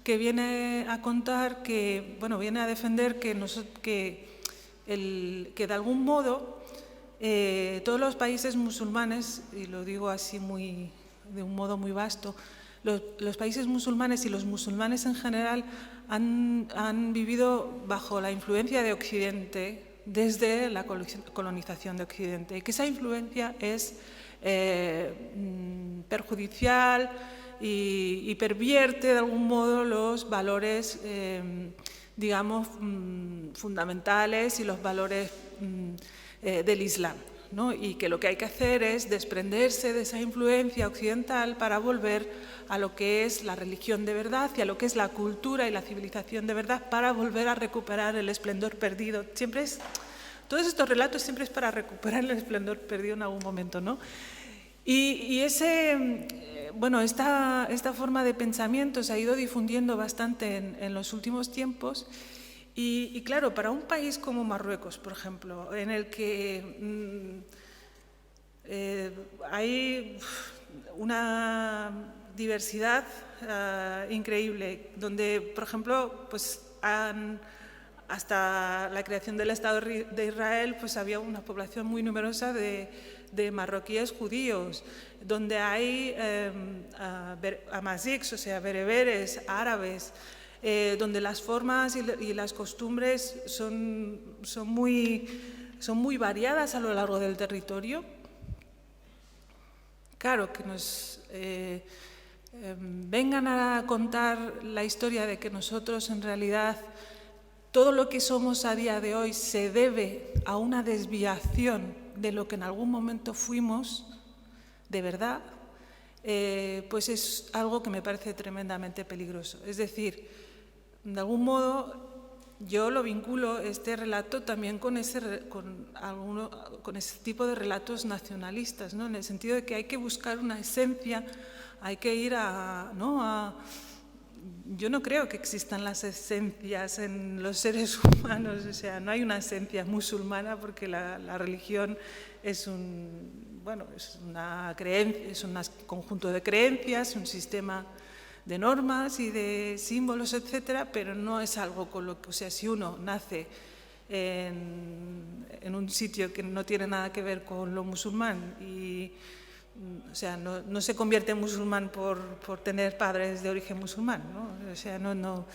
que viene a contar viene a defender que de algún modo todos los países musulmanes, y lo digo así de un modo muy vasto, los países musulmanes y los musulmanes en general han vivido bajo la influencia de Occidente desde la colonización de Occidente, y que esa influencia es perjudicial y pervierte de algún modo los valores, digamos, fundamentales y los valores del Islam, ¿no? Y que lo que hay que hacer es desprenderse de esa influencia occidental para volver a lo que es la religión de verdad y a lo que es la cultura y la civilización de verdad, para volver a recuperar el esplendor perdido. Todos estos relatos siempre es para recuperar el esplendor perdido en algún momento, ¿no? Y esta forma de pensamiento se ha ido difundiendo bastante en los últimos tiempos y claro, para un país como Marruecos, por ejemplo, en el que hay una diversidad increíble, donde, por ejemplo, pues hasta la creación del Estado de Israel, pues había una población muy numerosa de marroquíes judíos, donde hay amazics, o sea, bereberes, árabes, donde las formas y las costumbres son muy variadas a lo largo del territorio. Claro, que nos vengan a contar la historia de que nosotros en realidad todo lo que somos a día de hoy se debe a una desviación de lo que en algún momento fuimos, de verdad, pues es algo que me parece tremendamente peligroso. Es decir, de algún modo yo lo vinculo, este relato, también con ese tipo de relatos nacionalistas, ¿no? En el sentido de que hay que buscar una esencia, hay que ir yo no creo que existan las esencias en los seres humanos, o sea, no hay una esencia musulmana, porque la religión es una creencia, es un conjunto de creencias, un sistema de normas y de símbolos, etcétera, pero no es algo con lo que, o sea, si uno nace en un sitio que no tiene nada que ver con lo musulmán y o sea, no se convierte en musulmán por tener padres de origen musulmán, ¿no? O sea, no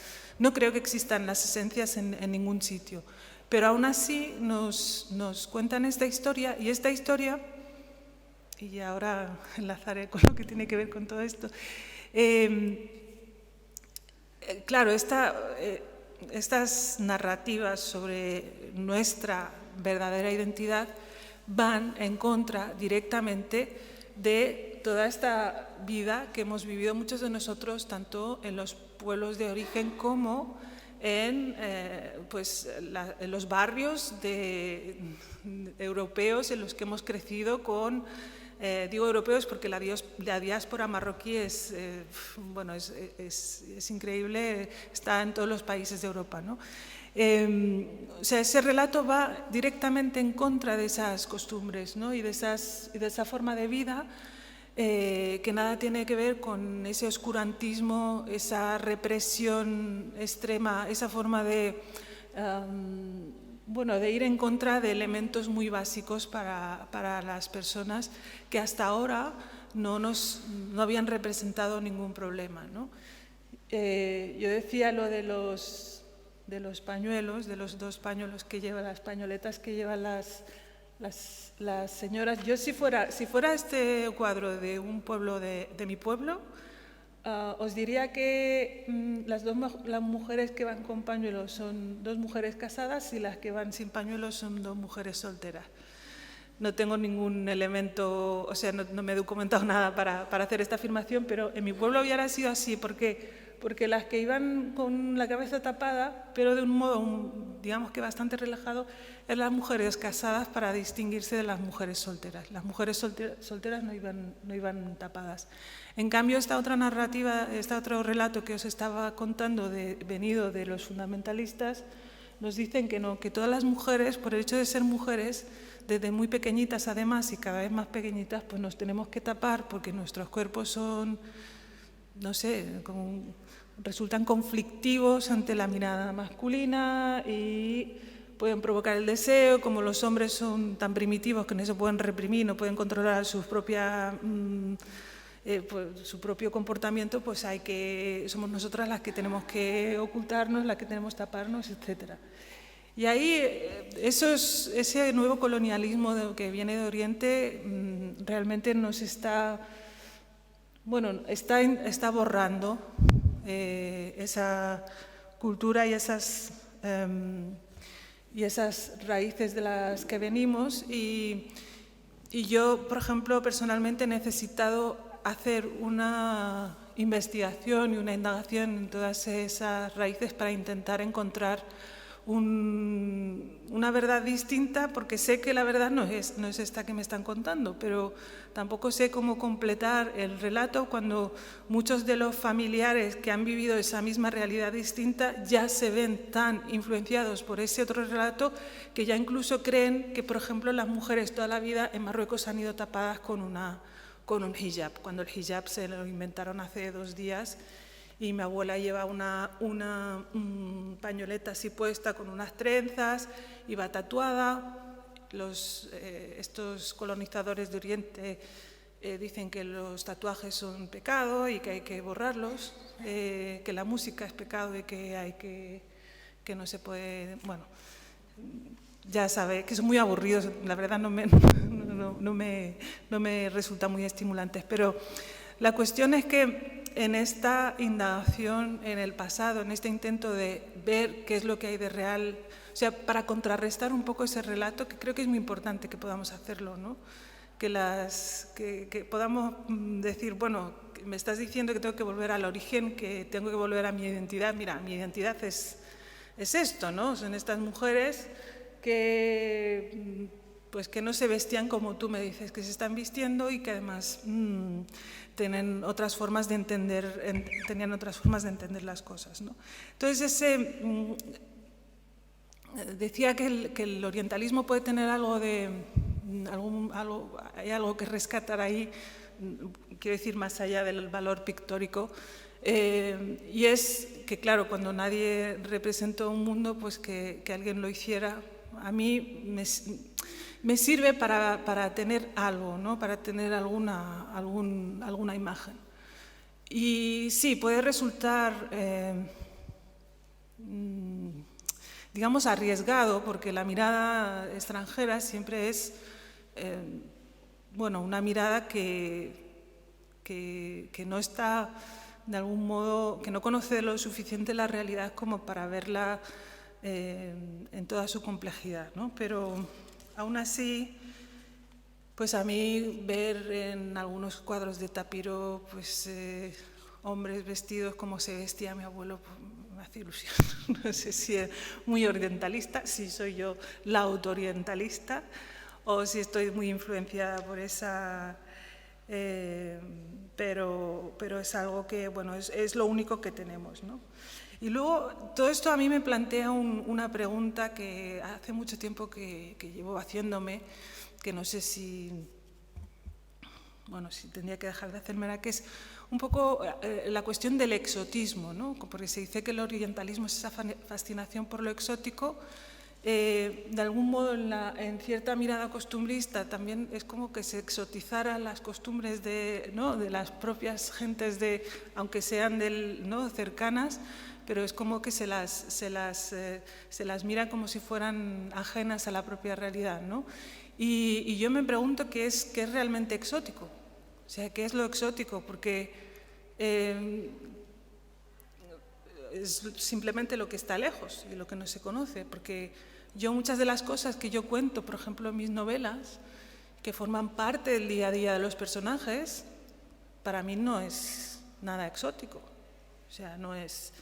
creo que existan las esencias en ningún sitio. Pero aún así nos cuentan esta historia, y esta historia, y ahora enlazaré con lo que tiene que ver con todo esto, claro, estas narrativas sobre nuestra verdadera identidad van en contra directamente de toda esta vida que hemos vivido muchos de nosotros, tanto en los pueblos de origen como en los barrios europeos en los que hemos crecido con, digo europeos porque la diáspora marroquí es increíble, está en todos los países de Europa, ¿no? O sea, ese relato va directamente en contra de esas costumbres, ¿no? y de esa forma de vida que nada tiene que ver con ese oscurantismo, esa represión extrema, esa forma de ir en contra de elementos muy básicos para las personas que hasta ahora no habían representado ningún problema, ¿no? Yo decía lo de los pañuelos, de los 2 pañuelos que llevan, las pañoletas que llevan las señoras. Yo si fuera este cuadro de un pueblo de mi pueblo, os diría que las mujeres que van con pañuelos son 2 mujeres casadas y las que van sin pañuelos son 2 mujeres solteras. No tengo ningún elemento, o sea, no me he documentado nada para hacer esta afirmación, pero en mi pueblo hubiera sido así, porque las que iban con la cabeza tapada, pero de un modo, digamos que bastante relajado, eran las mujeres casadas para distinguirse de las mujeres solteras. Las mujeres solteras no iban tapadas. En cambio, esta otra narrativa, este otro relato que os estaba contando, venido de los fundamentalistas, nos dicen que no, que todas las mujeres, por el hecho de ser mujeres, desde muy pequeñitas además y cada vez más pequeñitas, pues nos tenemos que tapar porque nuestros cuerpos son, no sé, resultan conflictivos ante la mirada masculina y pueden provocar el deseo. Como los hombres son tan primitivos que no se pueden reprimir, no pueden controlar su propio comportamiento, pues somos nosotras las que tenemos que ocultarnos, las que tenemos que taparnos, etc. Y ahí ese nuevo colonialismo que viene de Oriente realmente nos está borrando esa cultura y esas raíces de las que venimos. Y yo, por ejemplo, personalmente he necesitado hacer una investigación y una indagación en todas esas raíces para intentar encontrar una verdad distinta, porque sé que la verdad no es esta que me están contando, pero tampoco sé cómo completar el relato cuando muchos de los familiares que han vivido esa misma realidad distinta ya se ven tan influenciados por ese otro relato que ya incluso creen que, por ejemplo, las mujeres toda la vida en Marruecos han ido tapadas con un hijab, cuando el hijab se lo inventaron hace 2 días. Y mi abuela lleva una pañoleta así puesta con unas trenzas, iba tatuada. Estos colonizadores de Oriente dicen que los tatuajes son pecado y que hay que borrarlos, que la música es pecado y que no se puede... Bueno, ya sabe, que son muy aburridos, la verdad no me resulta muy estimulantes, pero la cuestión es que en esta indagación en el pasado, en este intento de ver qué es lo que hay de real, o sea, para contrarrestar un poco ese relato, que creo que es muy importante que podamos hacerlo, ¿no? Que podamos decir, bueno, me estás diciendo que tengo que volver al origen, que tengo que volver a mi identidad. Mira, mi identidad es esto, ¿no? Son estas mujeres que no se vestían como tú me dices que se están vistiendo y que además tenían otras formas de entender las cosas, ¿no? Entonces, decía que el orientalismo puede tener hay algo que rescatar ahí, quiero decir, más allá del valor pictórico, y es que, claro, cuando nadie representó un mundo, pues que alguien lo hiciera. A mí me sirve para tener algo, ¿no? Para tener alguna imagen. Y sí, puede resultar, digamos, arriesgado, porque la mirada extranjera siempre es, bueno, una mirada que no está, de algún modo, que no conoce lo suficiente la realidad como para verla en toda su complejidad, ¿no? Pero aún así, pues a mí ver en algunos cuadros de Tapiro, pues hombres vestidos como se vestía mi abuelo, pues, me hace ilusión. No sé si es muy orientalista, si soy yo la autoorientalista o si estoy muy influenciada por esa... pero es algo que, bueno, es lo único que tenemos, ¿no? Y luego, todo esto a mí me plantea una pregunta que hace mucho tiempo que llevo haciéndome, que no sé si, bueno, si tendría que dejar de hacérmela, que es un poco la cuestión del exotismo, ¿no? Porque se dice que el orientalismo es esa fascinación por lo exótico. De algún modo, en cierta mirada costumbrista, también es como que se exotizaran las costumbres ¿no? de las propias gentes, aunque sean ¿no? cercanas, pero es como que se las mira como si fueran ajenas a la propia realidad, ¿no? Y yo me pregunto qué es realmente exótico, o sea, qué es lo exótico, porque es simplemente lo que está lejos y lo que no se conoce, porque yo muchas de las cosas que yo cuento, por ejemplo en mis novelas, que forman parte del día a día de los personajes, para mí no es nada exótico, o sea, no es,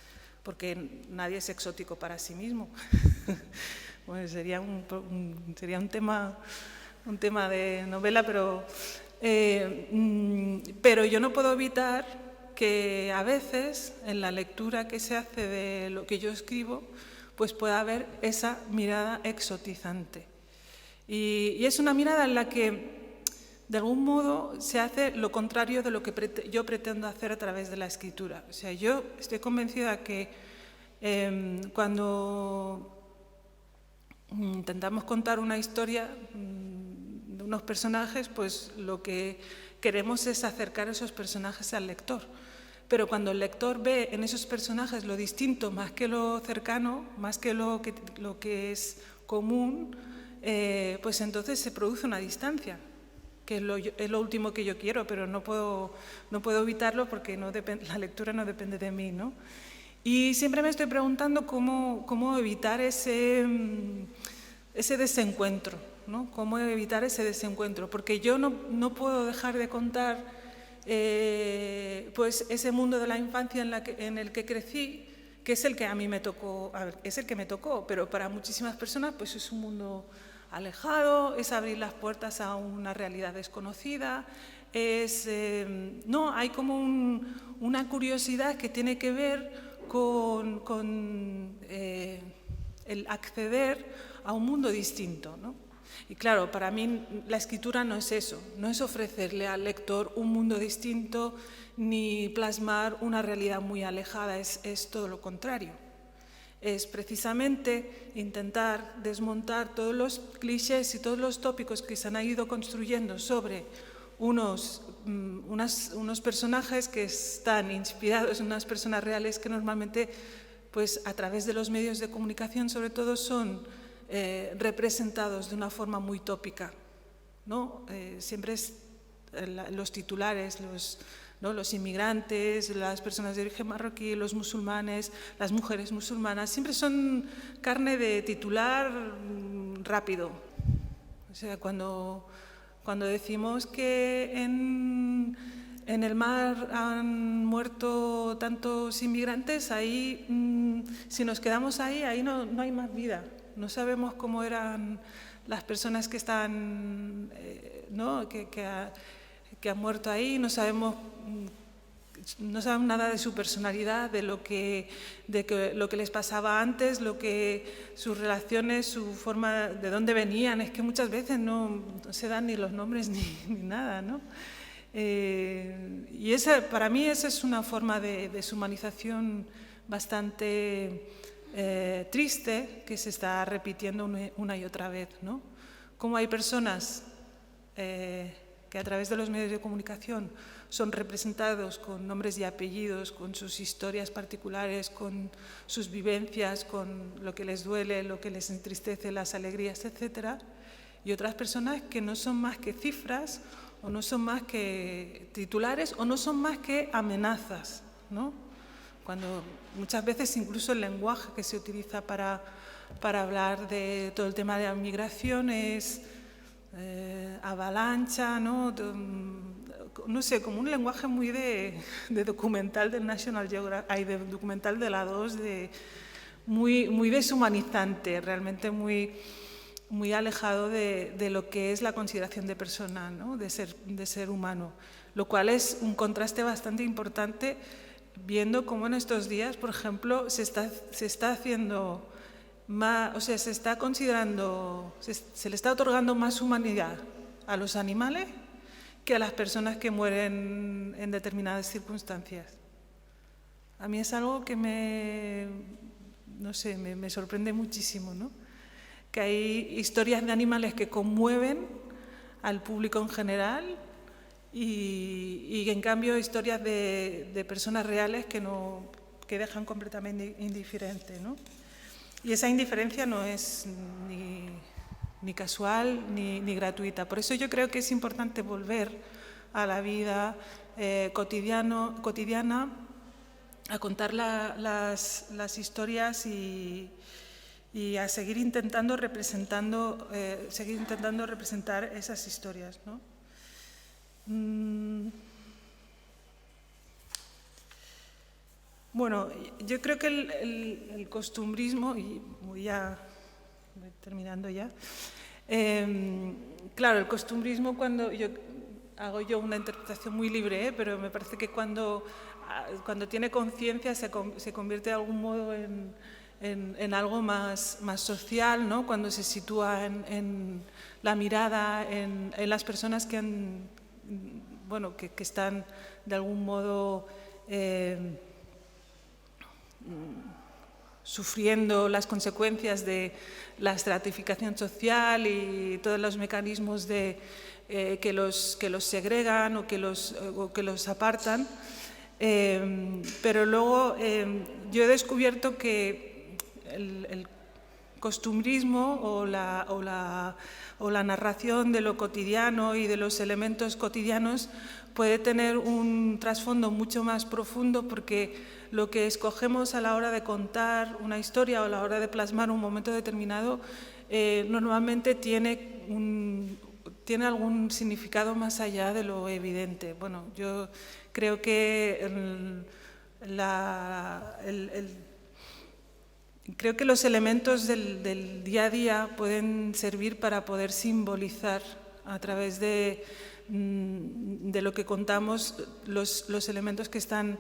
porque nadie es exótico para sí mismo. Bueno, sería un tema de novela, pero yo no puedo evitar que a veces en la lectura que se hace de lo que yo escribo, pues pueda haber esa mirada exotizante. Y es una mirada en la que, de algún modo, se hace lo contrario de lo que yo pretendo hacer a través de la escritura. O sea, yo estoy convencida que cuando intentamos contar una historia de unos personajes, pues lo que queremos es acercar a esos personajes al lector. Pero cuando el lector ve en esos personajes lo distinto más que lo cercano, más que lo que es común, pues entonces se produce una distancia, que es lo último que yo quiero, pero no puedo evitarlo porque la lectura no depende de mí, ¿no? Y siempre me estoy preguntando cómo evitar ese desencuentro, ¿no? Cómo evitar ese desencuentro, porque yo no puedo dejar de contar pues ese mundo de la infancia en el que crecí, que es el que a mí me tocó, es el que me tocó, pero para muchísimas personas pues es un mundo alejado, es abrir las puertas a una realidad desconocida, no, hay como una curiosidad que tiene que ver con el acceder a un mundo distinto, ¿no? Y claro, para mí la escritura no es eso, no es ofrecerle al lector un mundo distinto ni plasmar una realidad muy alejada, es todo lo contrario. Es precisamente intentar desmontar todos los clichés y todos los tópicos que se han ido construyendo sobre unos personajes que están inspirados en unas personas reales que normalmente, pues a través de los medios de comunicación sobre todo, son representados de una forma muy tópica, ¿no? Siempre es los titulares, los inmigrantes, las personas de origen marroquí, los musulmanes, las mujeres musulmanas, siempre son carne de titular rápido. O sea, cuando decimos que en el mar han muerto tantos inmigrantes, ahí, si nos quedamos ahí no hay más vida. No sabemos cómo eran las personas que están, ¿no? que han muerto ahí, no sabemos nada de su personalidad, de lo que les pasaba antes, sus relaciones, su forma, de dónde venían. Es que muchas veces no se dan ni los nombres ni nada, ¿no? Y para mí esa es una forma de deshumanización bastante triste, que se está repitiendo una y otra vez, ¿no? cómo hay personas que a través de los medios de comunicación son representados con nombres y apellidos, con sus historias particulares, con sus vivencias, con lo que les duele, lo que les entristece, las alegrías, etc. Y otras personas que no son más que cifras, o no son más que titulares, o no son más que amenazas, ¿no? Cuando muchas veces incluso el lenguaje que se utiliza para hablar de todo el tema de la migración es avalancha, ¿no? No sé, como un lenguaje muy de documental del National Geographic, de documental de la 2, muy deshumanizante, realmente muy alejado de lo que es la consideración de persona, ¿no? de ser humano, lo cual es un contraste bastante importante, viendo cómo en estos días, por ejemplo, se está haciendo más, o sea, se está considerando, se le está otorgando más humanidad a los animales que a las personas que mueren en determinadas circunstancias. A mí es algo que me sorprende muchísimo, ¿no? Que hay historias de animales que conmueven al público en general y en cambio historias de personas reales que dejan completamente indiferente, ¿no? Y esa indiferencia no es ni casual ni gratuita. Por eso yo creo que es importante volver a la vida cotidiana, a contar las historias y a seguir intentando representar esas historias, ¿no? Bueno, yo creo que el costumbrismo, y voy terminando ya, claro, el costumbrismo, cuando hago yo una interpretación muy libre, pero me parece que cuando tiene conciencia se convierte de algún modo en algo más social, ¿no? Cuando se sitúa en la mirada, en las personas que están de algún modo sufriendo las consecuencias de la estratificación social y todos los mecanismos que los segregan o que los apartan. Pero luego yo he descubierto que el costumbrismo o la narración de lo cotidiano y de los elementos cotidianos puede tener un trasfondo mucho más profundo, porque lo que escogemos a la hora de contar una historia o a la hora de plasmar un momento determinado normalmente tiene algún significado más allá de lo evidente. Bueno, yo creo que creo que los elementos del día a día pueden servir para poder simbolizar a través de lo que contamos los elementos que están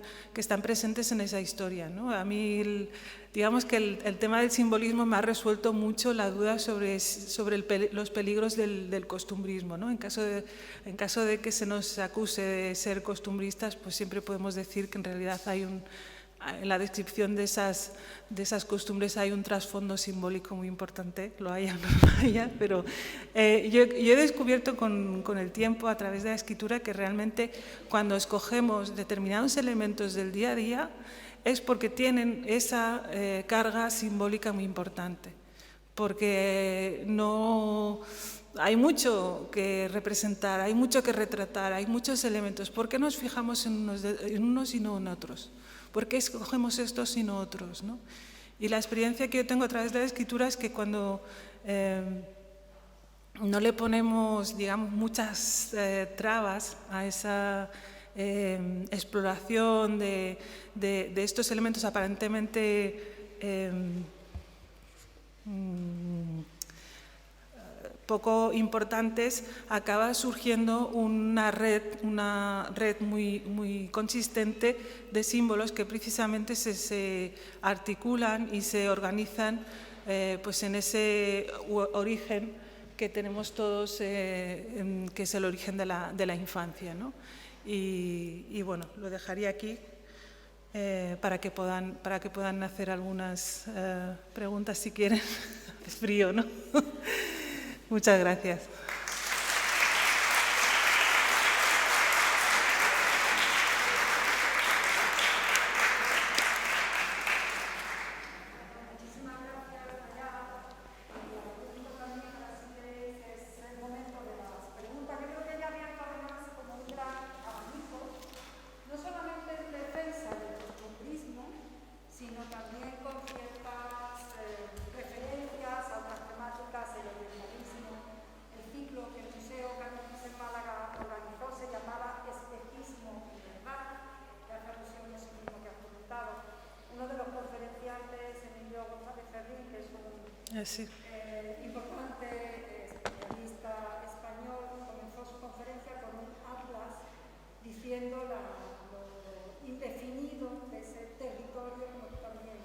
presentes en esa historia, ¿no? A mí, digamos que el tema del simbolismo me ha resuelto mucho la duda sobre los peligros del costumbrismo, ¿no? En caso de que se nos acuse de ser costumbristas, pues siempre podemos decir que en realidad en la descripción de esas costumbres hay un trasfondo simbólico muy importante, lo haya o no lo haya, pero yo he descubierto con el tiempo, a través de la escritura, que realmente cuando escogemos determinados elementos del día a día es porque tienen esa carga simbólica muy importante, porque hay mucho que representar, hay mucho que retratar, hay muchos elementos. ¿Por qué nos fijamos en unos y no en otros? ¿Por qué escogemos estos y no otros, ¿no? Y la experiencia que yo tengo a través de la escritura es que cuando no le ponemos, digamos, muchas trabas a esa exploración de estos elementos aparentemente poco importantes, acaba surgiendo una red muy consistente de símbolos que precisamente se articulan y se organizan pues en ese origen que tenemos todos, que es el origen de la infancia, ¿no? Y bueno, lo dejaría aquí para que puedan hacer algunas preguntas si quieren. Es frío, ¿no? Muchas gracias. Sí. Importante especialista español, comenzó su conferencia con un atlas diciendo lo indefinido de ese territorio, como tú también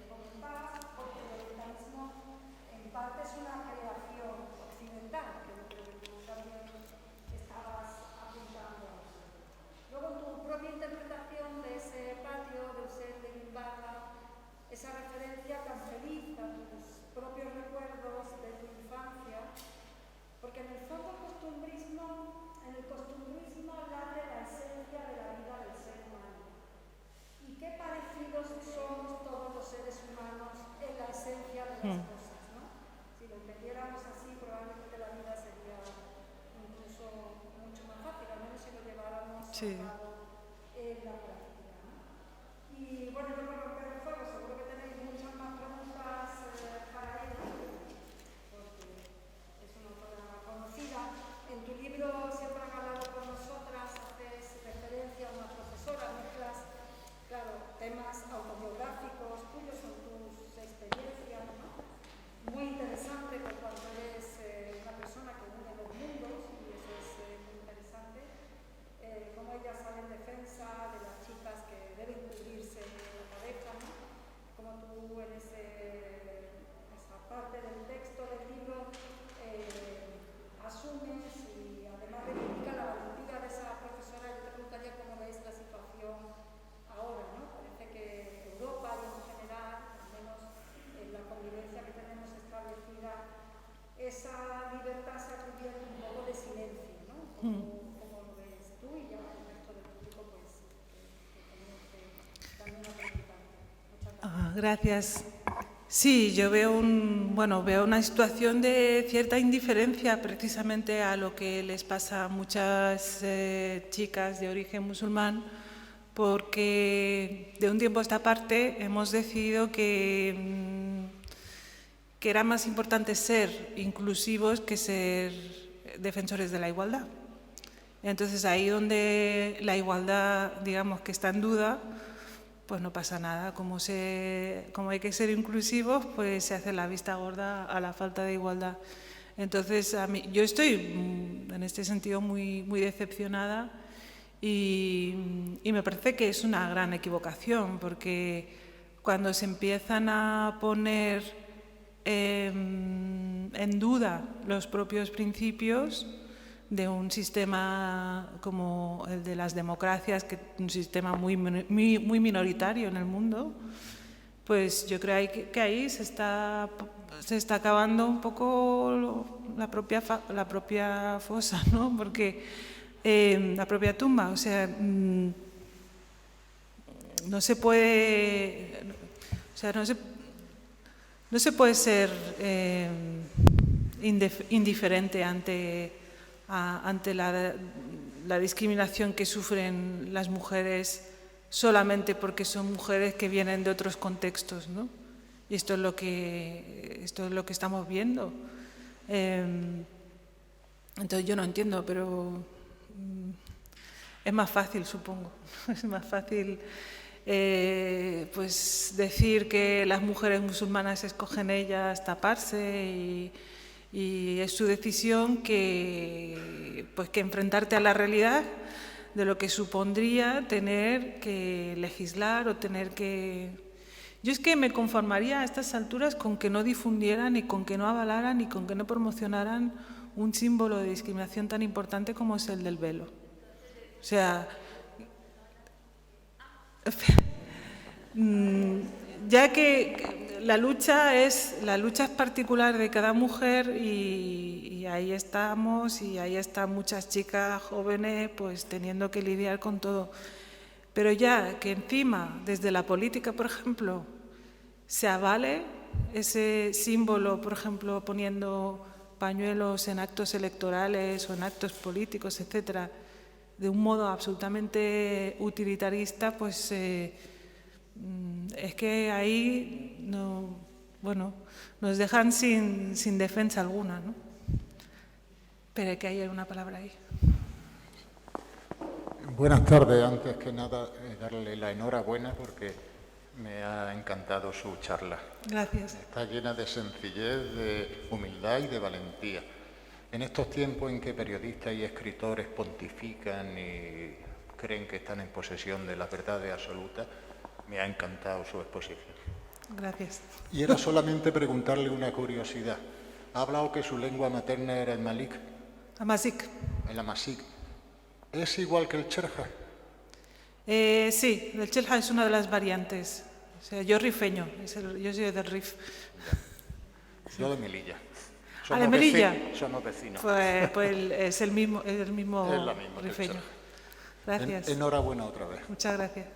comentabas, porque el orientalismo en parte es una creación occidental, que tú también estabas apuntando. Luego, en tu propia interpretación de ese patio de Eusebio de Guimbarra, esa referencia tan feliz a tus propios recuerdos de tu infancia, porque en el fondo en el costumbrismo late la esencia de la vida del ser humano. Y qué parecidos somos todos los seres humanos en la esencia de las cosas, ¿no? Si lo entendiéramos así, probablemente la vida sería incluso mucho más fácil, al menos si lo lleváramos a cabo en la práctica, ¿no? Y bueno, yo por romper el fuego, seguro que tenéis muchas más preguntas para ella, porque es una autora conocida. En tu libro Siempre han hablado con nosotras, haces referencia a una profesora, mezclas, claro, temas autobiográficos tuyos, son tus experiencias, ¿no? Muy interesante por cuanto eres una persona que une los mundos, y eso es muy interesante. Cómo ella sale en defensa de las chicas que deben cubrirse la cabeza, ¿no? Como tú en esa parte del texto del libro asumes y además reivindica la valentía de esa profesora. Yo te preguntaría cómo veis la situación ahora, ¿no? Parece que Europa y en general, al menos en la convivencia que tenemos establecida, esa libertad se ha cubierto un poco de silencio, ¿no? Como lo ves tú y ya el resto del público, pues, que también a preguntarte. Muchas gracias. Gracias. Sí, yo veo una situación de cierta indiferencia precisamente a lo que les pasa a muchas chicas de origen musulmán, porque de un tiempo a esta parte hemos decidido que era más importante ser inclusivos que ser defensores de la igualdad. Entonces, ahí donde la igualdad, digamos, que está en duda, pues no pasa nada. Como hay que ser inclusivos, pues se hace la vista gorda a la falta de igualdad. Entonces, yo estoy en este sentido muy, muy decepcionada y me parece que es una gran equivocación, porque cuando se empiezan a poner en duda los propios principios de un sistema como el de las democracias, que es un sistema muy minoritario en el mundo, pues yo creo que ahí se está acabando un poco la propia fosa, ¿no? Porque la propia tumba, o sea, no se puede, o sea, no se puede ser indiferente ante la discriminación que sufren las mujeres solamente porque son mujeres que vienen de otros contextos, ¿no? Y esto es lo que estamos viendo. Entonces yo no entiendo, pero es más fácil, supongo. Es más fácil pues decir que las mujeres musulmanas escogen ellas taparse y es su decisión que enfrentarte a la realidad de lo que supondría tener que legislar o tener que... Yo es que me conformaría a estas alturas con que no difundieran y con que no avalaran y con que no promocionaran un símbolo de discriminación tan importante como es el del velo. O sea, ya que la lucha es particular de cada mujer y ahí estamos y ahí están muchas chicas jóvenes pues teniendo que lidiar con todo. Pero ya que encima, desde la política, por ejemplo, se avale ese símbolo, por ejemplo, poniendo pañuelos en actos electorales o en actos políticos, etcétera, de un modo absolutamente utilitarista, pues es que ahí nos dejan sin defensa alguna, ¿no? Pero que hay una palabra ahí. Buenas tardes. Antes que nada, darle la enhorabuena porque me ha encantado su charla. Gracias. Está llena de sencillez, de humildad y de valentía. En estos tiempos en que periodistas y escritores pontifican y creen que están en posesión de las verdades absolutas, me ha encantado su exposición. Gracias. Y era solamente preguntarle una curiosidad. Ha hablado que su lengua materna era el malik. Amazigh. El amazigh. ¿Es igual que el cherja? Sí, el cherja es una de las variantes. O sea, yo rifeño, yo soy del Rif. Yo de Melilla. ¿De Melilla? Somos vecinos. Pues es el mismo Es la misma rifeño. Gracias. Enhorabuena otra vez. Muchas gracias.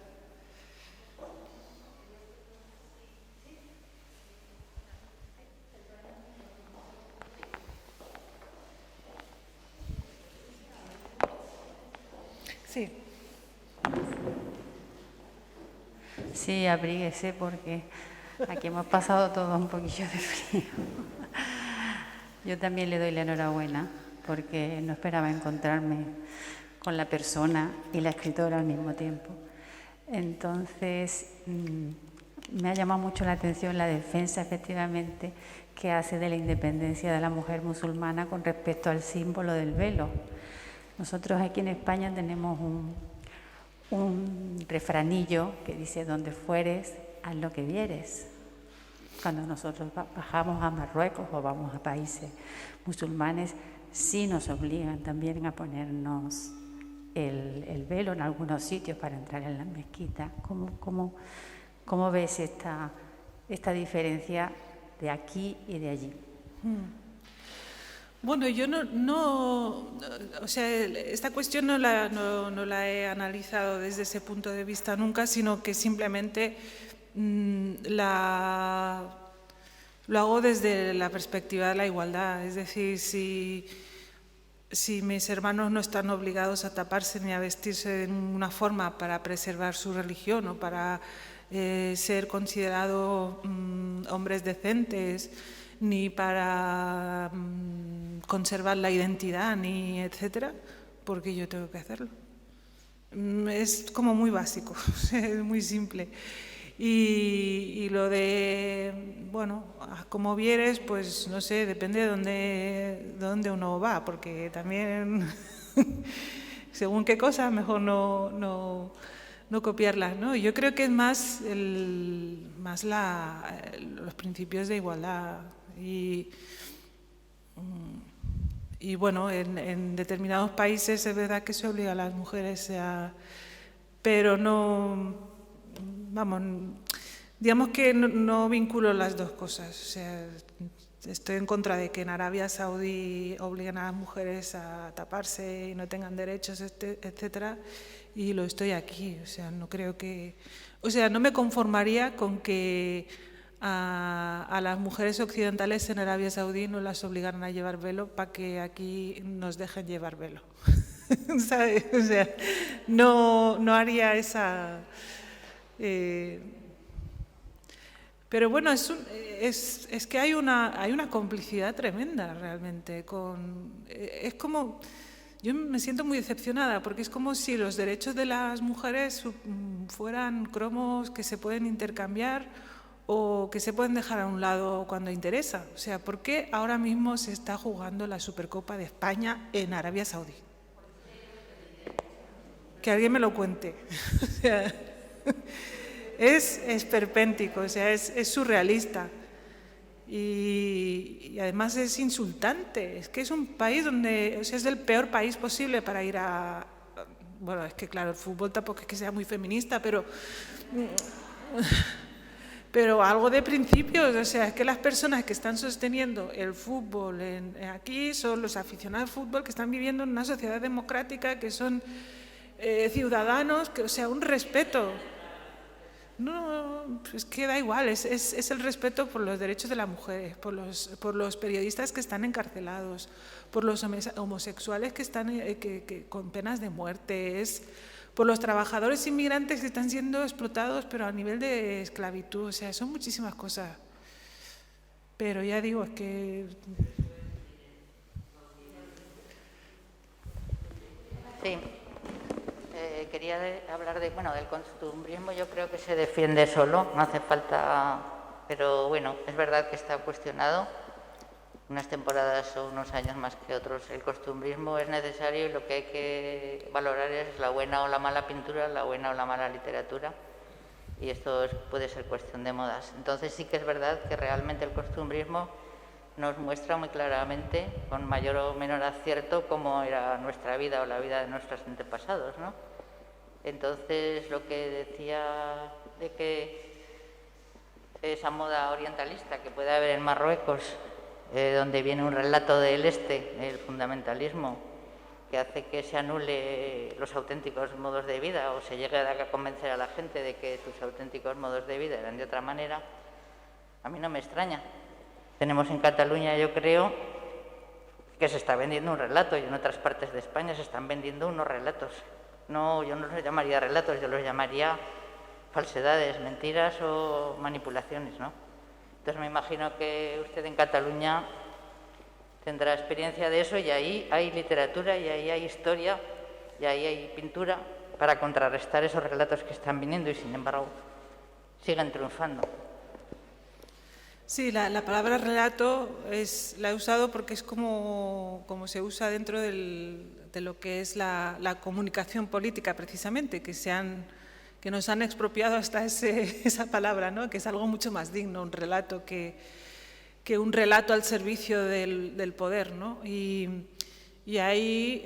Sí. Sí, abríguese porque aquí hemos pasado todo un poquillo de frío. Yo también le doy la enhorabuena porque no esperaba encontrarme con la persona y la escritora al mismo tiempo. Entonces, me ha llamado mucho la atención la defensa, efectivamente, que hace de la independencia de la mujer musulmana con respecto al símbolo del velo. Nosotros aquí en España tenemos un refranillo que dice: donde fueres, haz lo que vieres. Cuando nosotros bajamos a Marruecos o vamos a países musulmanes, sí nos obligan también a ponernos el velo en algunos sitios para entrar en la mezquita. ¿Cómo ves esta diferencia de aquí y de allí? Bueno, yo o sea, esta cuestión no la he analizado desde ese punto de vista nunca, sino que simplemente lo hago desde la perspectiva de la igualdad. Es decir, si mis hermanos no están obligados a taparse ni a vestirse de una forma para preservar su religión o para ser considerados hombres decentes, ni para conservar la identidad, ni etcétera, porque yo tengo que hacerlo. Es como muy básico, es muy simple. Y lo de, bueno, como vieres, pues no sé, depende de dónde uno va, porque también, según qué cosas, mejor no copiarlas, ¿no? Yo creo que es más los principios de igualdad y bueno, en determinados países es verdad que se obliga a las mujeres pero no, vamos, digamos que no vinculo las dos cosas. O sea, estoy en contra de que en Arabia Saudí obliguen a las mujeres a taparse y no tengan derechos, etcétera, y lo estoy aquí. O sea, no creo que, o sea, no me conformaría con que a las mujeres occidentales en Arabia Saudí no las obligaran a llevar velo para que aquí nos dejen llevar velo. ¿Sabes? O sea, no haría esa... pero bueno, es que hay una complicidad tremenda realmente. Es como... Yo me siento muy decepcionada porque es como si los derechos de las mujeres fueran cromos que se pueden intercambiar o que se pueden dejar a un lado cuando interesa. O sea, ¿por qué ahora mismo se está jugando la Supercopa de España en Arabia Saudí? Que alguien me lo cuente. O sea, es esperpéntico, o sea, es surrealista. Y además es insultante. Es que es un país donde, o sea, es el peor país posible para ir a... Bueno, es que claro, el fútbol tampoco es que sea muy feminista, pero pero algo de principios. O sea, es que las personas que están sosteniendo el fútbol aquí son los aficionados al fútbol que están viviendo en una sociedad democrática, que son ciudadanos, que, o sea, un respeto. No, es que da igual, es el respeto por los derechos de las mujeres, por los periodistas que están encarcelados, por los homosexuales que están con penas de muerte, por los trabajadores inmigrantes que están siendo explotados, pero a nivel de esclavitud. O sea, son muchísimas cosas. Pero ya digo, es que... Sí. Quería hablar del costumbrismo. Yo creo que se defiende solo, no hace falta, pero bueno, es verdad que está cuestionado, unas temporadas o unos años más que otros. El costumbrismo es necesario y lo que hay que valorar es la buena o la mala pintura, la buena o la mala literatura, y esto puede ser cuestión de modas. Entonces sí que es verdad que realmente el costumbrismo nos muestra muy claramente, con mayor o menor acierto, cómo era nuestra vida o la vida de nuestros antepasados, ¿no? Entonces, lo que decía de que esa moda orientalista que puede haber en Marruecos, donde viene un relato del este, el fundamentalismo, que hace que se anule los auténticos modos de vida o se llegue a convencer a la gente de que sus auténticos modos de vida eran de otra manera, a mí no me extraña. Tenemos en Cataluña, yo creo, que se está vendiendo un relato, y en otras partes de España se están vendiendo unos relatos. No, yo no los llamaría relatos, yo los llamaría falsedades, mentiras o manipulaciones, ¿no? Entonces me imagino que usted en Cataluña tendrá experiencia de eso, y ahí hay literatura, y ahí hay historia, y ahí hay pintura para contrarrestar esos relatos que están viniendo y, sin embargo, siguen triunfando. Sí, la palabra relato la he usado porque es como se usa dentro de lo que es la comunicación política, precisamente, que nos han expropiado hasta esa palabra, ¿no? Que es algo mucho más digno, un relato, que un relato al servicio del poder, ¿no? Y ahí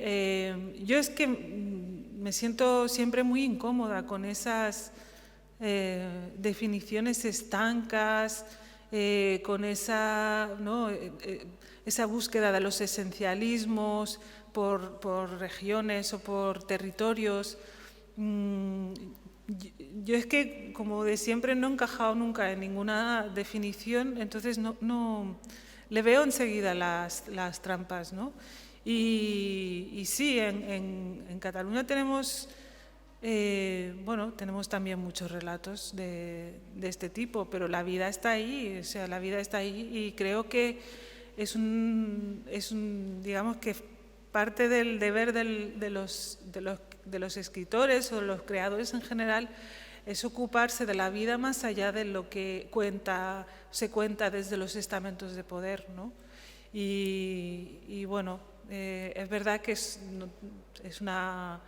yo es que me siento siempre muy incómoda con esas definiciones estancas, con esa búsqueda de los esencialismos por regiones o por territorios. Yo es que, como de siempre, no he encajado nunca en ninguna definición, entonces no le veo enseguida las trampas, ¿no? Y sí, en Cataluña tenemos... tenemos también muchos relatos de este tipo, pero la vida está ahí, o sea, la vida está ahí, y creo que es digamos que parte del deber de los escritores o de los creadores en general es ocuparse de la vida más allá de lo que se cuenta desde los estamentos de poder, ¿no? Y bueno, es verdad que es una...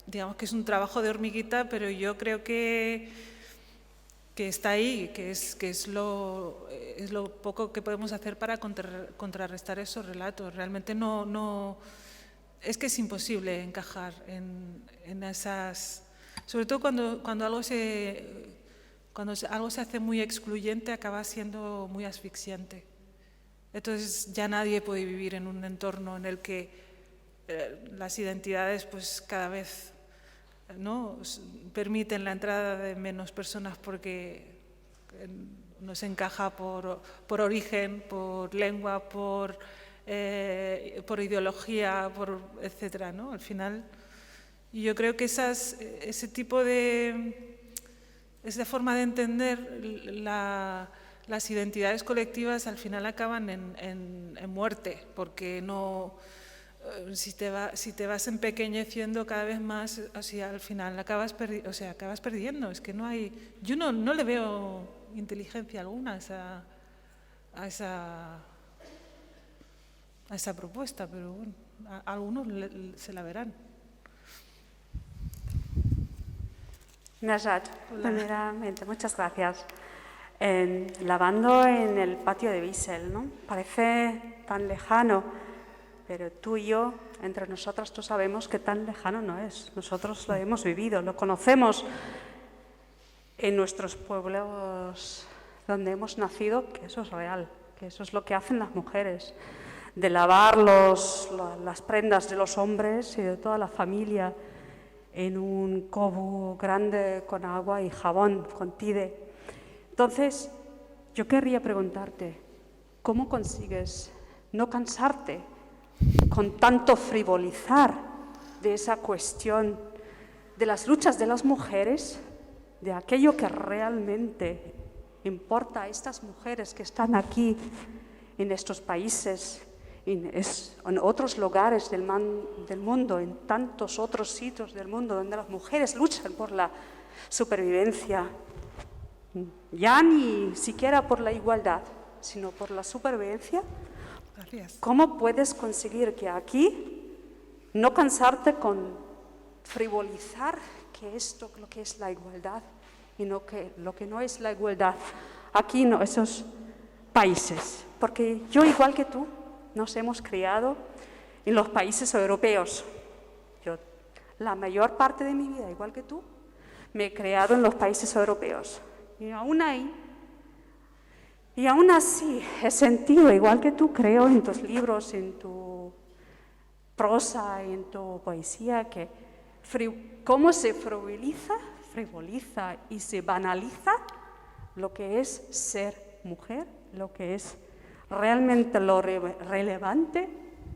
digamos que es un trabajo de hormiguita, pero yo creo que está ahí, que es lo poco que podemos hacer para contrarrestar esos relatos. Realmente es que es imposible encajar en esas... Sobre todo cuando algo se hace muy excluyente, acaba siendo muy asfixiante. Entonces ya nadie puede vivir en un entorno en el que las identidades pues cada vez no permiten la entrada de menos personas porque no se encaja por origen, por lengua, por ideología, etcétera, ¿no? Al final, y yo creo que esa forma de entender las identidades colectivas al final acaban en muerte, porque no... Si te vas empequeñeciendo cada vez más, o sea, al final acabas perdiendo. Es que no hay... Yo no le veo inteligencia alguna a esa propuesta, pero bueno, a algunos se la verán. Najat, primeramente, muchas gracias. Lavando en el patio de Wiesel, ¿no? Parece tan lejano, pero tú y yo, entre nosotras, tú sabemos que tan lejano no es. Nosotros lo hemos vivido, lo conocemos. en nuestros pueblos donde hemos nacido, que eso es real, que eso es lo que hacen las mujeres, de lavar las prendas de los hombres y de toda la familia en un cobo grande con agua y jabón, con tide. Entonces, yo querría preguntarte, ¿cómo consigues no cansarte con tanto frivolizar de esa cuestión de las luchas de las mujeres, de aquello que realmente importa a estas mujeres que están aquí en estos países, en otros lugares del mundo, en tantos otros sitios del mundo donde las mujeres luchan por la supervivencia, ya ni siquiera por la igualdad, sino por la supervivencia? Gracias. ¿Cómo puedes conseguir que aquí no cansarte con frivolizar que esto, lo que es la igualdad, y no que lo que no es la igualdad aquí en esos países? Porque yo, igual que tú, nos hemos criado en los países europeos. Yo, la mayor parte de mi vida, igual que tú, me he criado en los países europeos. Y aún así he sentido, igual que tú, creo en tus libros, en tu prosa, en tu poesía, que cómo se frivoliza y se banaliza lo que es ser mujer, lo que es realmente lo relevante,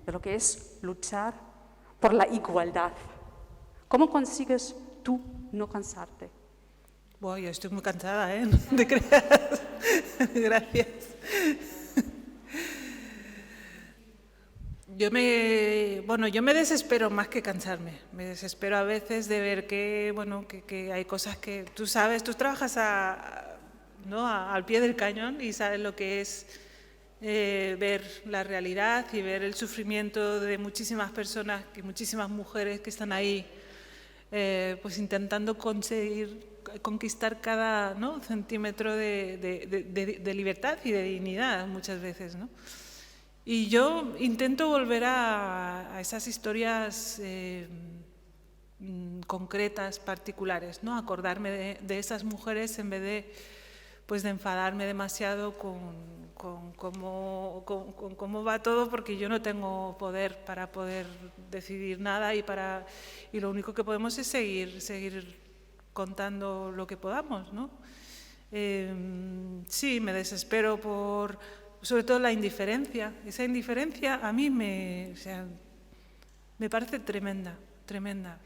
de lo que es luchar por la igualdad. ¿Cómo consigues tú no cansarte? Bueno, yo estoy muy cansada, ¿eh? No te creas. Gracias. Yo me desespero más que cansarme. Me desespero a veces de ver que hay cosas que tú sabes, tú trabajas al pie del cañón y sabes lo que es ver la realidad y ver el sufrimiento de muchísimas personas, muchísimas mujeres que están ahí pues intentando conquistar cada centímetro de libertad y de dignidad muchas veces, ¿no? Y yo intento volver a esas historias concretas, particulares, ¿no? Acordarme de esas mujeres en vez de enfadarme demasiado con cómo va todo, porque yo no tengo poder para poder decidir nada y lo único que podemos es seguir contando lo que podamos, ¿no? Sí, me desespero sobre todo la indiferencia. Esa indiferencia a mí me parece tremenda.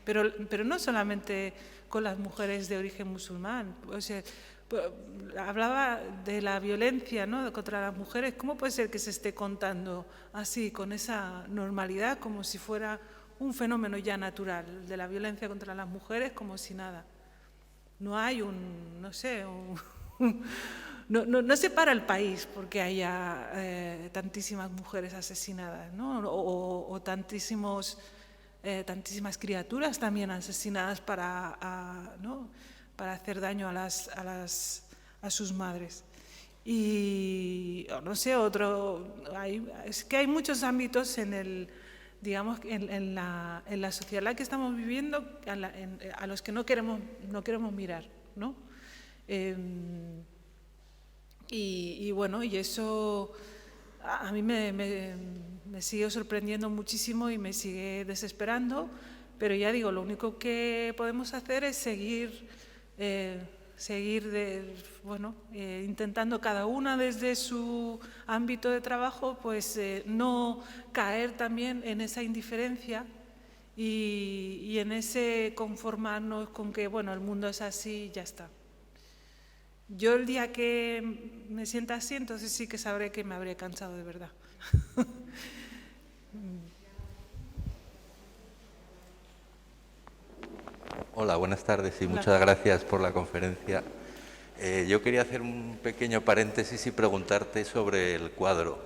Pero no solamente con las mujeres de origen musulmán. O sea, hablaba de la violencia, ¿no?, contra las mujeres. ¿Cómo puede ser que se esté contando así, con esa normalidad, como si fuera un fenómeno ya natural, de la violencia contra las mujeres, como si nada? No hay no se para el país porque haya tantísimas mujeres asesinadas, ¿no? O tantísimas criaturas también asesinadas para hacer daño a sus madres. Y no sé, es que hay muchos ámbitos en la sociedad en la que estamos viviendo a los que no queremos mirar, ¿no? Y eso a mí me sigue sorprendiendo muchísimo y me sigue desesperando, pero ya digo, lo único que podemos hacer es seguir intentando cada una desde su ámbito de trabajo, no caer también en esa indiferencia y en ese conformarnos con que el mundo es así y ya está. Yo el día que me sienta así, entonces sí que sabré que me habré cansado de verdad. Hola, buenas tardes y muchas gracias por la conferencia. Yo quería hacer un pequeño paréntesis y preguntarte sobre el cuadro.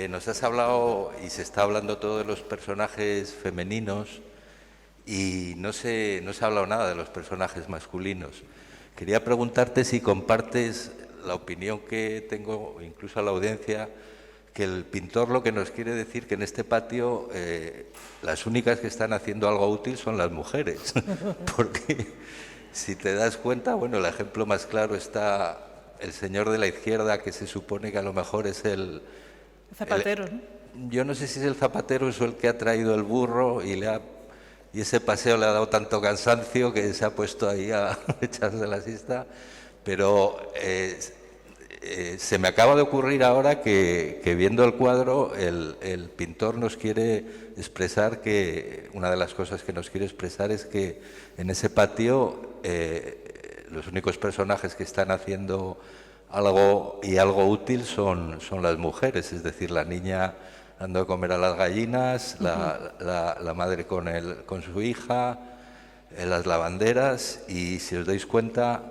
Nos has hablado y se está hablando todo de los personajes femeninos y no se ha hablado nada de los personajes masculinos. Quería preguntarte si compartes la opinión que tengo, incluso a la audiencia, que el pintor lo que nos quiere decir que en este patio las únicas que están haciendo algo útil son las mujeres, porque si te das cuenta, bueno, el ejemplo más claro está el señor de la izquierda, que se supone que a lo mejor es el Zapatero, ¿no? Yo no sé si es el zapatero o el que ha traído el burro y ese paseo le ha dado tanto cansancio que se ha puesto ahí a echarse la siesta, pero se me acaba de ocurrir ahora que viendo el cuadro el pintor nos quiere expresar que una de las cosas que nos quiere expresar es que en ese patio los únicos personajes que están haciendo algo útil son las mujeres, es decir, la niña dando de comer a las gallinas, la madre con su hija, las lavanderas, y si os dais cuenta,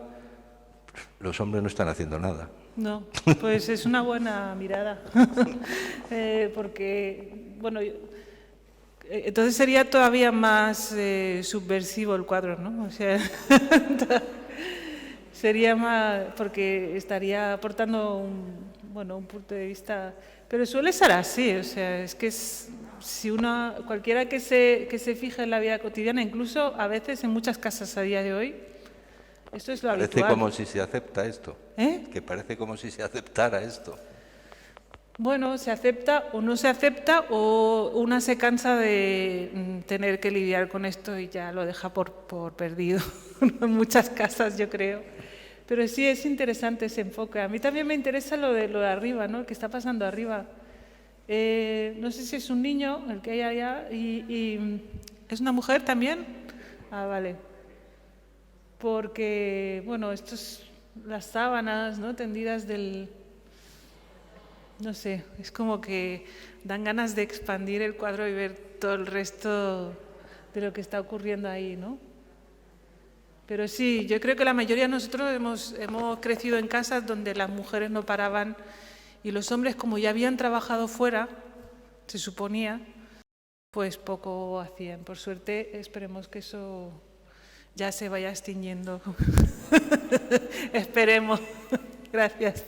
los hombres no están haciendo nada. No, pues es una buena mirada, porque, bueno, entonces sería todavía más subversivo el cuadro, ¿no? O sea, sería más, porque estaría aportando un punto de vista, pero suele ser así, o sea, es que si cualquiera que se fije en la vida cotidiana, incluso a veces en muchas casas a día de hoy, esto es lo habitual. Parece como si se acepta esto, ¿Eh? que parece como si se aceptara esto. Bueno, se acepta o no se acepta, o una se cansa de tener que lidiar con esto y ya lo deja por perdido, en muchas casas yo creo. Pero sí es interesante ese enfoque. A mí también me interesa lo de arriba, ¿no? ¿Qué está pasando arriba? No sé si es un niño el que hay allá y ¿es una mujer también? Ah, vale. Porque, bueno, las sábanas, ¿no? Tendidas no sé, es como que dan ganas de expandir el cuadro y ver todo el resto de lo que está ocurriendo ahí, ¿no? Pero sí, yo creo que la mayoría de nosotros hemos crecido en casas donde las mujeres no paraban y los hombres, como ya habían trabajado fuera, se suponía, pues poco hacían. Por suerte, esperemos que eso ya se vaya extinguiendo. Esperemos. Gracias.